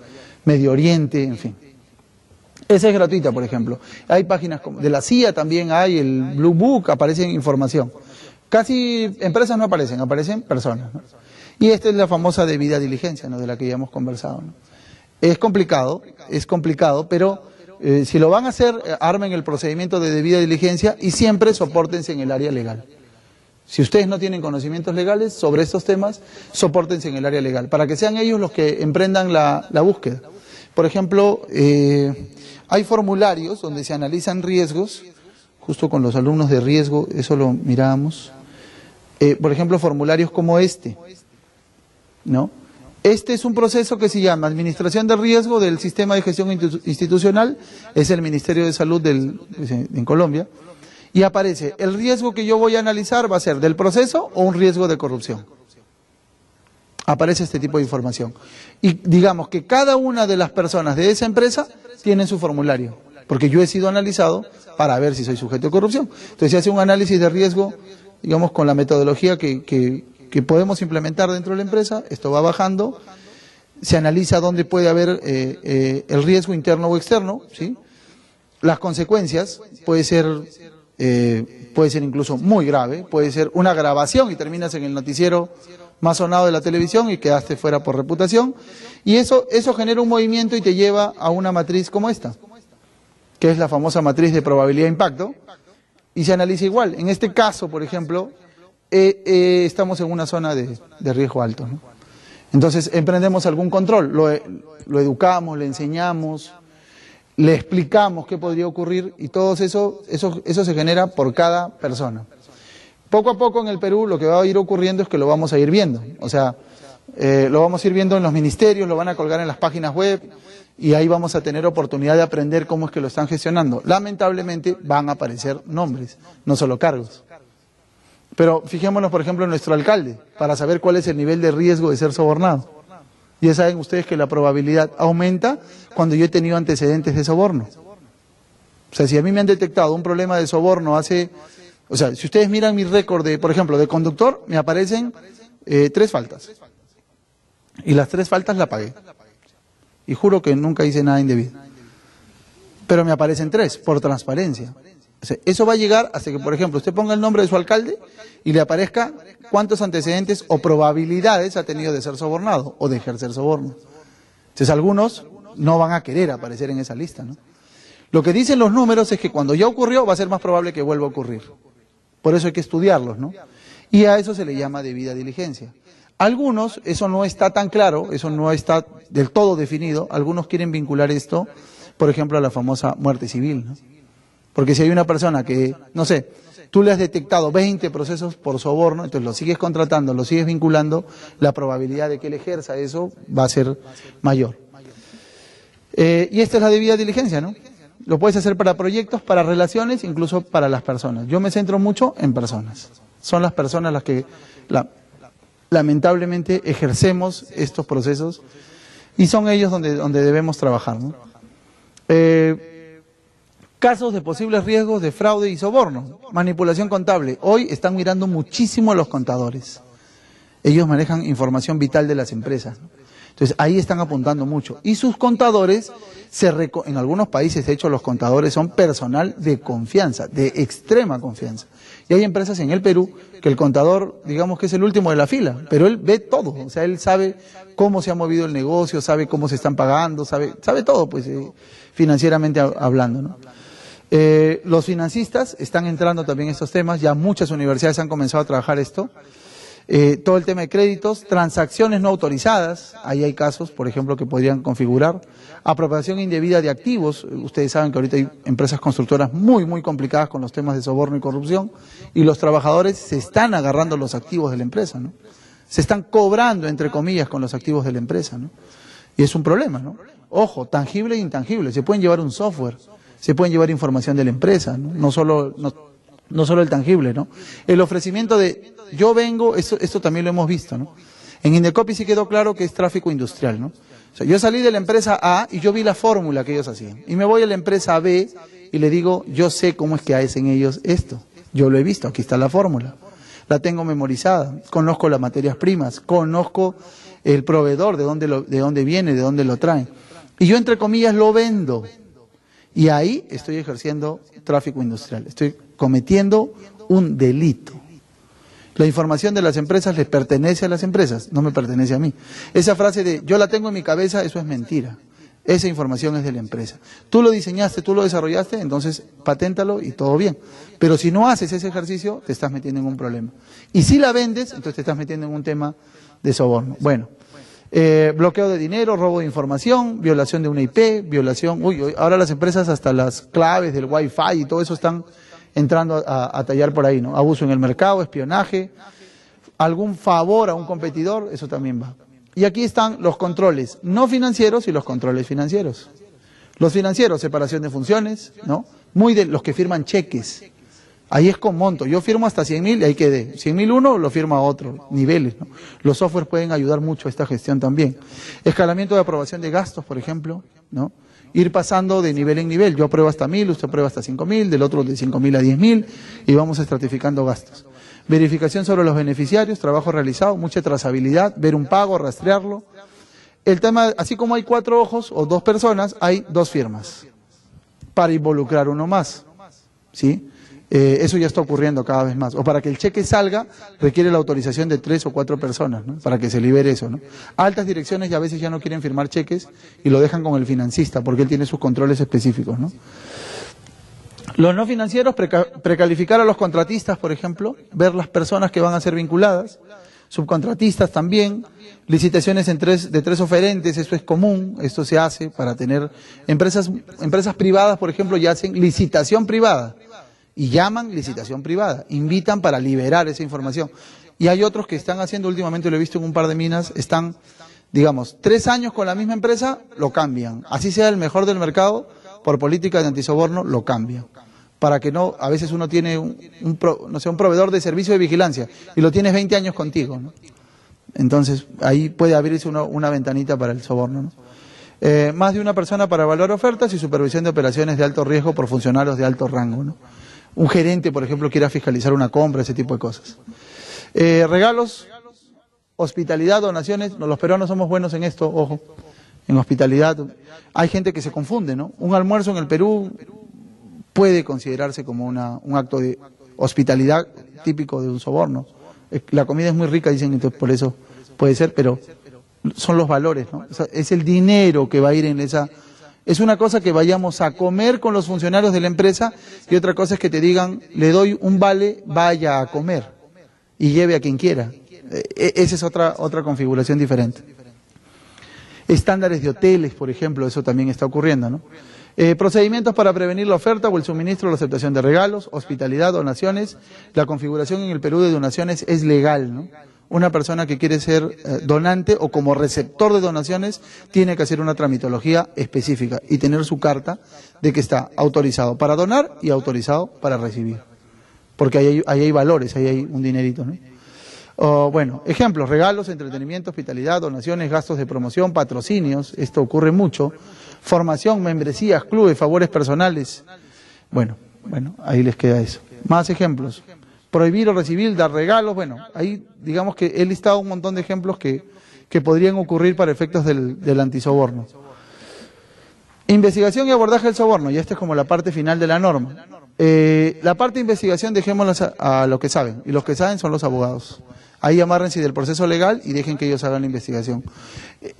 Medio Oriente, en fin. Esa es gratuita, por ejemplo. Hay páginas de la CIA también, hay el Blue Book, aparecen información. Casi empresas no aparecen, aparecen personas, ¿no? Y esta es la famosa debida diligencia, ¿no?, de la que ya hemos conversado, ¿no? Es complicado, pero si lo van a hacer, armen el procedimiento de debida diligencia y siempre sopórtense en el área legal. Si ustedes no tienen conocimientos legales sobre estos temas, sopórtense en el área legal, para que sean ellos los que emprendan la búsqueda. Por ejemplo, hay formularios donde se analizan riesgos, justo con los alumnos de riesgo, eso lo mirábamos. Por ejemplo, formularios como este, ¿no? Este es un proceso que se llama Administración de Riesgo del Sistema de Gestión Institucional, es el Ministerio de Salud en Colombia, y aparece, el riesgo que yo voy a analizar va a ser del proceso o un riesgo de corrupción. Aparece este tipo de información. Y digamos que cada una de las personas de esa empresa tiene su formulario, porque yo he sido analizado para ver si soy sujeto de corrupción. Entonces se hace un análisis de riesgo, digamos, con la metodología que podemos implementar dentro de la empresa. Esto va bajando, se analiza dónde puede haber el riesgo interno o externo, ¿sí? las consecuencias puede ser incluso muy grave, puede ser una grabación y terminas en el noticiero más sonado de la televisión y quedaste fuera por reputación, y eso genera un movimiento y te lleva a una matriz como esta, que es la famosa matriz de probabilidad de impacto, y se analiza igual. En este caso, por ejemplo, estamos en una zona de riesgo alto, ¿no? Entonces emprendemos algún control, lo educamos, le enseñamos, le explicamos qué podría ocurrir, y todo eso se genera por cada persona. Poco a poco en el Perú lo que va a ir ocurriendo es que lo vamos a ir viendo, o sea, lo vamos a ir viendo en los ministerios, lo van a colgar en las páginas web, y ahí vamos a tener oportunidad de aprender cómo es que lo están gestionando. Lamentablemente van a aparecer nombres, no solo cargos. Pero fijémonos, por ejemplo, en nuestro alcalde, para saber cuál es el nivel de riesgo de ser sobornado. Ya saben ustedes que la probabilidad aumenta cuando yo he tenido antecedentes de soborno. O sea, si a mí me han detectado un problema de soborno o sea, si ustedes miran mi récord por ejemplo, de conductor, me aparecen 3 faltas. Y las 3 faltas la pagué. Y juro que nunca hice nada indebido. Pero me aparecen 3, por transparencia. O sea, eso va a llegar hasta que, por ejemplo, usted ponga el nombre de su alcalde y le aparezca cuántos antecedentes o probabilidades ha tenido de ser sobornado o de ejercer soborno. Entonces, algunos no van a querer aparecer en esa lista, ¿no? Lo que dicen los números es que cuando ya ocurrió va a ser más probable que vuelva a ocurrir. Por eso hay que estudiarlos, ¿no? Y a eso se le llama debida diligencia. Algunos, eso no está tan claro, eso no está del todo definido, algunos quieren vincular esto, por ejemplo, a la famosa muerte civil, ¿no? Porque si hay una persona que, no sé, tú le has detectado 20 procesos por soborno, entonces lo sigues contratando, lo sigues vinculando, la probabilidad de que él ejerza eso va a ser mayor. Y esta es la debida diligencia, ¿no? Lo puedes hacer para proyectos, para relaciones, incluso para las personas. Yo me centro mucho en personas. Son las personas las que lamentablemente ejercemos estos procesos y son ellos donde debemos trabajar, ¿no? Casos de posibles riesgos de fraude y soborno, manipulación contable. Hoy están mirando muchísimo a los contadores. Ellos manejan información vital de las empresas, ¿no? Entonces ahí están apuntando mucho. Y sus contadores, en algunos países, de hecho, los contadores son personal de confianza, de extrema confianza. Y hay empresas en el Perú que el contador, digamos que es el último de la fila, pero él ve todo. O sea, él sabe cómo se ha movido el negocio, sabe cómo se están pagando, sabe todo, pues, financieramente hablando, ¿no? Los financistas están entrando también en estos temas, ya muchas universidades han comenzado a trabajar esto. Todo el tema de créditos, transacciones no autorizadas, ahí hay casos, por ejemplo, que podrían configurar. Apropiación indebida de activos, ustedes saben que ahorita hay empresas constructoras muy, muy complicadas con los temas de soborno y corrupción, y los trabajadores se están agarrando los activos de la empresa, ¿no? Se están cobrando, entre comillas, con los activos de la empresa, ¿no? Y es un problema, ¿no? Ojo, tangible e intangible, se pueden llevar un software, se pueden llevar información de la empresa, ¿no? No solo el tangible, ¿no? El ofrecimiento de yo vengo, esto también lo hemos visto, ¿no? En Indecopi sí quedó claro que es tráfico industrial, ¿no? O sea, yo salí de la empresa A y yo vi la fórmula que ellos hacían. Y me voy a la empresa B y le digo, yo sé cómo es que hacen ellos esto. Yo lo he visto, aquí está la fórmula. La tengo memorizada, conozco las materias primas, conozco el proveedor, de dónde viene, de dónde lo traen. Y yo, entre comillas, lo vendo. Y ahí estoy ejerciendo tráfico industrial, estoy cometiendo un delito. La información de las empresas les pertenece a las empresas, no me pertenece a mí. Esa frase de yo la tengo en mi cabeza, eso es mentira. Esa información es de la empresa. Tú lo diseñaste, tú lo desarrollaste, entonces paténtalo y todo bien. Pero si no haces ese ejercicio, te estás metiendo en un problema. Y si la vendes, entonces te estás metiendo en un tema de soborno. Bueno, bloqueo de dinero, robo de información, violación de una IP, violación... ahora las empresas hasta las claves del Wi-Fi y todo eso están entrando a tallar por ahí, ¿no? Abuso en el mercado, espionaje, algún favor a un competidor, eso también va. Y aquí están los controles no financieros y los controles financieros. Los financieros, separación de funciones, ¿no? Muy de los que firman cheques. Ahí es con monto. Yo firmo hasta 100.000 y ahí quedé. 100.000 uno, lo firma otro. Niveles, ¿no? Los softwares pueden ayudar mucho a esta gestión también. Escalamiento de aprobación de gastos, por ejemplo, ¿no? Ir pasando de nivel en nivel. Yo apruebo hasta 1.000, usted aprueba hasta 5.000, del otro de 5.000 a 10.000 y vamos estratificando gastos. Verificación sobre los beneficiarios, trabajo realizado, mucha trazabilidad, ver un pago, rastrearlo. El tema, así como hay 4 ojos o 2 personas, hay 2 firmas. para involucrar uno más, ¿sí? Eso ya está ocurriendo cada vez más. O para que el cheque salga, requiere la autorización de 3 o 4 personas, ¿no? Para que se libere eso, ¿no? Altas direcciones ya a veces ya no quieren firmar cheques y lo dejan con el financista, porque él tiene sus controles específicos, ¿no? Los no financieros, precalificar a los contratistas, por ejemplo, ver las personas que van a ser vinculadas, subcontratistas también, licitaciones de 3 oferentes, eso es común, esto se hace para tener empresas privadas, por ejemplo, ya hacen licitación privada. Y llaman licitación privada, invitan para liberar esa información. Y hay otros que están haciendo, últimamente lo he visto en un par de minas, están, digamos, 3 años con la misma empresa, lo cambian. Así sea el mejor del mercado, por política de antisoborno, lo cambian. Para que no, a veces uno tiene un proveedor de servicio de vigilancia y lo tienes 20 años contigo, ¿no? Entonces, ahí puede abrirse una ventanita para el soborno, ¿no? Más de una persona para evaluar ofertas y supervisión de operaciones de alto riesgo por funcionarios de alto rango, ¿no? Un gerente, por ejemplo, quiera fiscalizar una compra, ese tipo de cosas. Regalos, hospitalidad, donaciones. Los peruanos somos buenos en esto, ojo, en hospitalidad. Hay gente que se confunde, ¿no? Un almuerzo en el Perú puede considerarse como un acto de hospitalidad típico de un soborno. La comida es muy rica, dicen, entonces por eso puede ser, pero son los valores, ¿no? O sea, es el dinero que va a ir en esa... Es una cosa que vayamos a comer con los funcionarios de la empresa y otra cosa es que te digan, le doy un vale, vaya a comer y lleve a quien quiera. Esa es otra configuración diferente. Estándares de hoteles, por ejemplo, eso también está ocurriendo, ¿no? Procedimientos para prevenir la oferta o el suministro o la aceptación de regalos, hospitalidad, donaciones. La configuración en el Perú de donaciones es legal, ¿no? Una persona que quiere ser donante o como receptor de donaciones tiene que hacer una tramitología específica y tener su carta de que está autorizado para donar y autorizado para recibir. Porque ahí hay valores, ahí hay un dinerito, ¿no? Bueno, ejemplos, regalos, entretenimiento, hospitalidad, donaciones, gastos de promoción, patrocinios, esto ocurre mucho, formación, membresías, clubes, favores personales. Bueno, ahí les queda eso. Más ejemplos. Prohibir o recibir, dar regalos, bueno, ahí digamos que he listado un montón de ejemplos que podrían ocurrir para efectos del antisoborno. Investigación y abordaje del soborno, y esta es como la parte final de la norma. La parte de investigación dejémosla a los que saben, y los que saben son los abogados. Ahí amárrense del proceso legal y dejen que ellos hagan la investigación.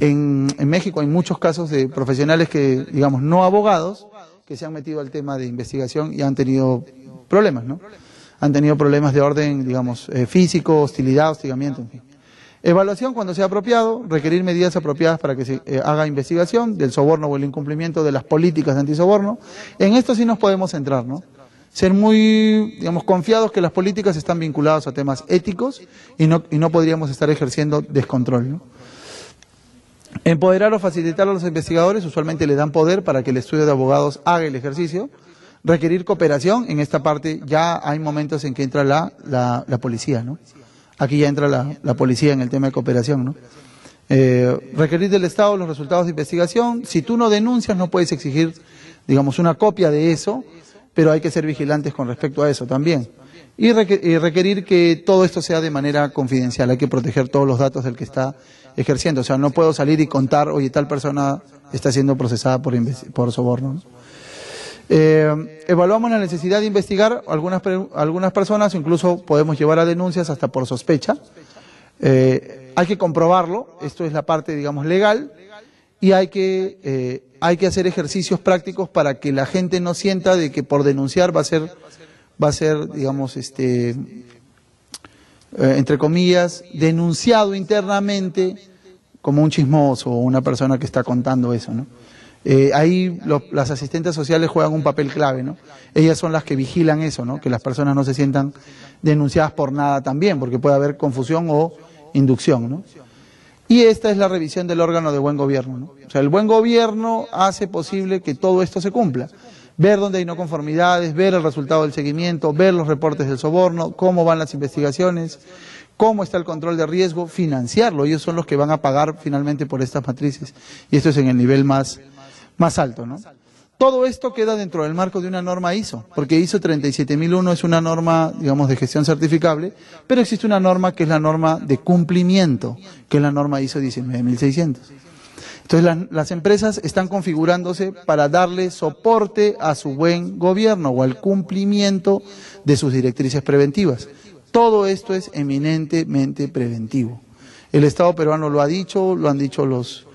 En México hay muchos casos de profesionales que, digamos, no abogados, que se han metido al tema de investigación y han tenido problemas, ¿no? Han tenido problemas de orden, digamos, físico, hostilidad, hostigamiento, en fin. Evaluación cuando sea apropiado, requerir medidas apropiadas para que se haga investigación del soborno o el incumplimiento de las políticas de antisoborno. En esto sí nos podemos centrar, ¿no? Ser muy, digamos, confiados que las políticas están vinculadas a temas éticos y no podríamos estar ejerciendo descontrol, ¿no? Empoderar o facilitar a los investigadores, usualmente le dan poder para que el estudio de abogados haga el ejercicio. Requerir cooperación, en esta parte ya hay momentos en que entra la policía, ¿no? Aquí ya entra la policía en el tema de cooperación, ¿no? Requerir del Estado los resultados de investigación. Si tú no denuncias, no puedes exigir, digamos, una copia de eso, pero hay que ser vigilantes con respecto a eso también. Y requerir que todo esto sea de manera confidencial, hay que proteger todos los datos del que está ejerciendo. O sea, no puedo salir y contar, oye, tal persona está siendo procesada por soborno, ¿no? Evaluamos la necesidad de investigar algunas personas, incluso podemos llevar a denuncias hasta por sospecha. Hay que comprobarlo, esto es la parte, digamos, legal, y hay que hacer ejercicios prácticos para que la gente no sienta de que por denunciar va a ser, digamos, entre comillas, denunciado internamente como un chismoso o una persona que está contando eso, ¿no? Ahí las asistentes sociales juegan un papel clave, ¿no? Ellas son las que vigilan eso, ¿no? Que las personas no se sientan denunciadas por nada también, porque puede haber confusión o inducción, ¿no? Y esta es la revisión del órgano de buen gobierno, ¿no? O sea, el buen gobierno hace posible que todo esto se cumpla. Ver dónde hay no conformidades, ver el resultado del seguimiento, ver los reportes del soborno, cómo van las investigaciones, cómo está el control de riesgo, financiarlo. Ellos son los que van a pagar finalmente por estas matrices. Y esto es en el nivel más alto, ¿no? Todo esto queda dentro del marco de una norma ISO, porque ISO 37001 es una norma, digamos, de gestión certificable, pero existe una norma que es la norma de cumplimiento, que es la norma ISO 19600. Entonces las empresas están configurándose para darle soporte a su buen gobierno o al cumplimiento de sus directrices preventivas. Todo esto es eminentemente preventivo. El Estado peruano lo ha dicho, lo han dicho los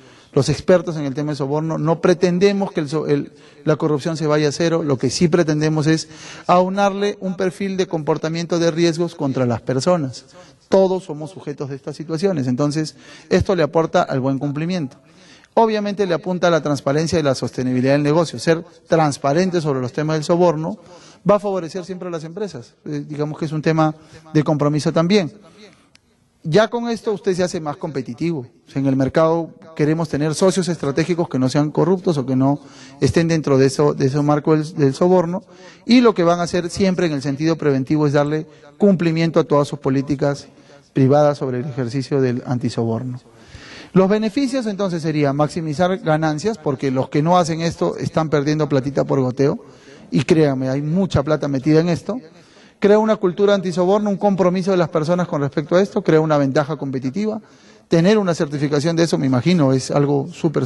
expertos en el tema de soborno. No pretendemos que la corrupción se vaya a cero, lo que sí pretendemos es aunarle un perfil de comportamiento de riesgos contra las personas. Todos somos sujetos de estas situaciones, entonces esto le aporta al buen cumplimiento. Obviamente le apunta a la transparencia y la sostenibilidad del negocio. Ser transparente sobre los temas del soborno va a favorecer siempre a las empresas. Digamos que es un tema de compromiso también. Ya con esto usted se hace más competitivo. O sea, en el mercado queremos tener socios estratégicos que no sean corruptos o que no estén dentro de ese marco del soborno, y lo que van a hacer siempre en el sentido preventivo es darle cumplimiento a todas sus políticas privadas sobre el ejercicio del antisoborno. Los beneficios entonces serían maximizar ganancias, porque los que no hacen esto están perdiendo platita por goteo, y créanme, hay mucha plata metida en esto. Crea una cultura antisoborno, un compromiso de las personas con respecto a esto, crea una ventaja competitiva. Tener una certificación de eso, me imagino, es algo súper.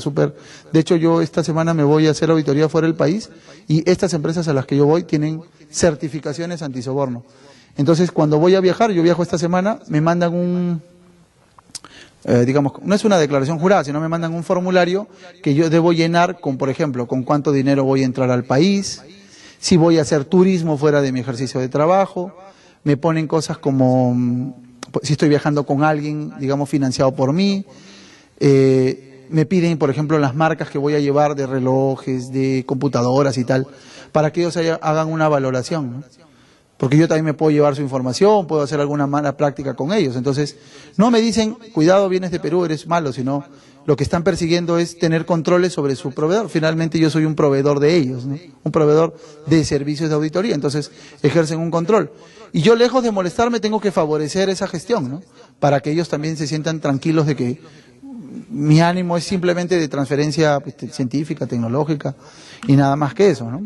De hecho, yo esta semana me voy a hacer auditoría fuera del país, y estas empresas a las que yo voy tienen certificaciones antisoborno. Entonces, cuando voy a viajar, yo viajo esta semana, me mandan digamos, no es una declaración jurada, sino me mandan un formulario que yo debo llenar con, por ejemplo, con cuánto dinero voy a entrar al país, si voy a hacer turismo fuera de mi ejercicio de trabajo. Me ponen cosas como si estoy viajando con alguien, digamos, financiado por mí. Me piden, por ejemplo, las marcas que voy a llevar de relojes, de computadoras y tal, para que ellos hagan una valoración, ¿no? Porque yo también me puedo llevar su información, puedo hacer alguna mala práctica con ellos. Entonces, no me dicen, cuidado, vienes de Perú, eres malo, sino lo que están persiguiendo es tener controles sobre su proveedor. Finalmente yo soy un proveedor de ellos, ¿no? Un proveedor de servicios de auditoría, entonces ejercen un control. Y yo, lejos de molestarme, tengo que favorecer esa gestión, ¿no? Para que ellos también se sientan tranquilos de que mi ánimo es simplemente de transferencia científica, tecnológica, y nada más que eso, ¿no?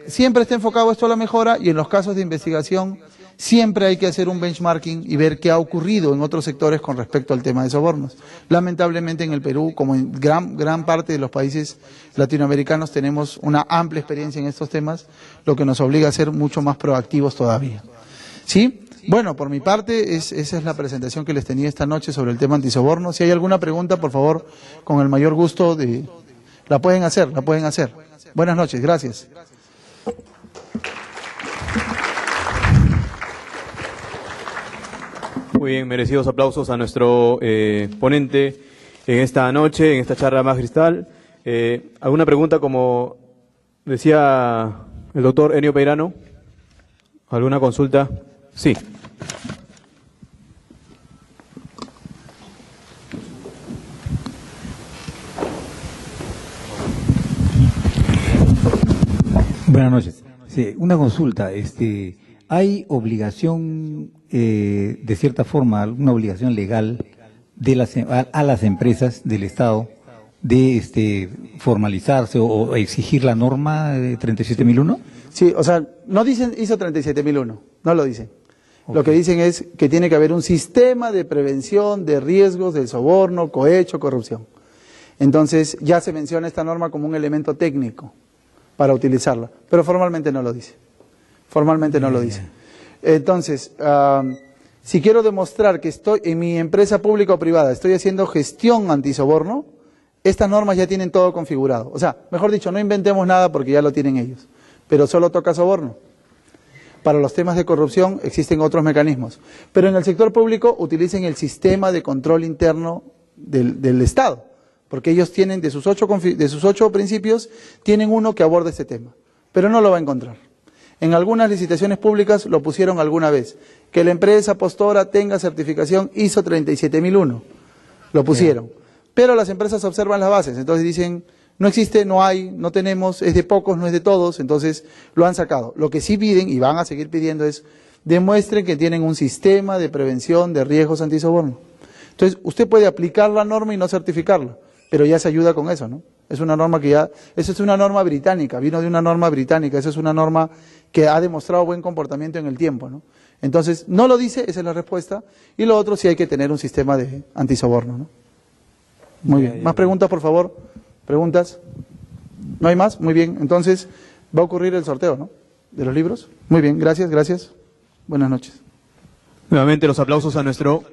Siempre está enfocado esto a la mejora, y en los casos de investigación siempre hay que hacer un benchmarking y ver qué ha ocurrido en otros sectores con respecto al tema de sobornos. Lamentablemente en el Perú, como en gran parte de los países latinoamericanos, tenemos una amplia experiencia en estos temas, lo que nos obliga a ser mucho más proactivos todavía. ¿Sí? Bueno, por mi parte, esa es la presentación que les tenía esta noche sobre el tema antisoborno. Si hay alguna pregunta, por favor, con el mayor gusto la pueden hacer. Buenas noches, gracias.
Muy bien, merecidos aplausos a nuestro ponente en esta noche, en esta charla magistral. ¿Alguna pregunta, como decía el doctor Enio Peirano? ¿Alguna consulta? Sí.
Buenas noches. Sí, una consulta. ¿Hay obligación, de cierta forma, alguna obligación legal a las empresas del Estado de formalizarse o exigir la norma de 37.001?
Sí, o sea, no dicen ISO 37.001, no lo dicen.
Okay.
Lo que dicen es que tiene que haber un sistema de prevención de riesgos del soborno, cohecho, corrupción. Entonces, ya se menciona esta norma como un elemento técnico para utilizarla, pero formalmente no lo dice. Formalmente no lo dice. Entonces, si quiero demostrar que estoy en mi empresa pública o privada, estoy haciendo gestión antisoborno, estas normas ya tienen todo configurado. O sea, mejor dicho, no inventemos nada porque ya lo tienen ellos, pero solo toca soborno. Para los temas de corrupción existen otros mecanismos, pero en el sector público utilicen el sistema de control interno del Estado, porque ellos tienen de sus 8 principios, tienen uno que aborda este tema, pero no lo va a encontrar. En algunas licitaciones públicas lo pusieron alguna vez, que la empresa postora tenga certificación ISO 37001, lo pusieron, pero las empresas observan las bases, entonces dicen, no existe, no hay, no tenemos, es de pocos, no es de todos, entonces lo han sacado. Lo que sí piden, y van a seguir pidiendo, es demuestren que tienen un sistema de prevención de riesgos antisoborno. Entonces, usted puede aplicar la norma y no certificarla, pero ya se ayuda con eso, ¿no? Es una norma eso es una norma británica, vino de una norma británica, eso es una norma que ha demostrado buen comportamiento en el tiempo, ¿no? Entonces, no lo dice, esa es la respuesta, y lo otro sí hay que tener un sistema de antisoborno, ¿no? Muy bien. ¿Más preguntas, por favor? ¿Preguntas? ¿No hay más? Muy bien. Entonces, va a ocurrir el sorteo, ¿no? De los libros. Muy bien. Gracias, gracias. Buenas noches.
Nuevamente los aplausos a nuestro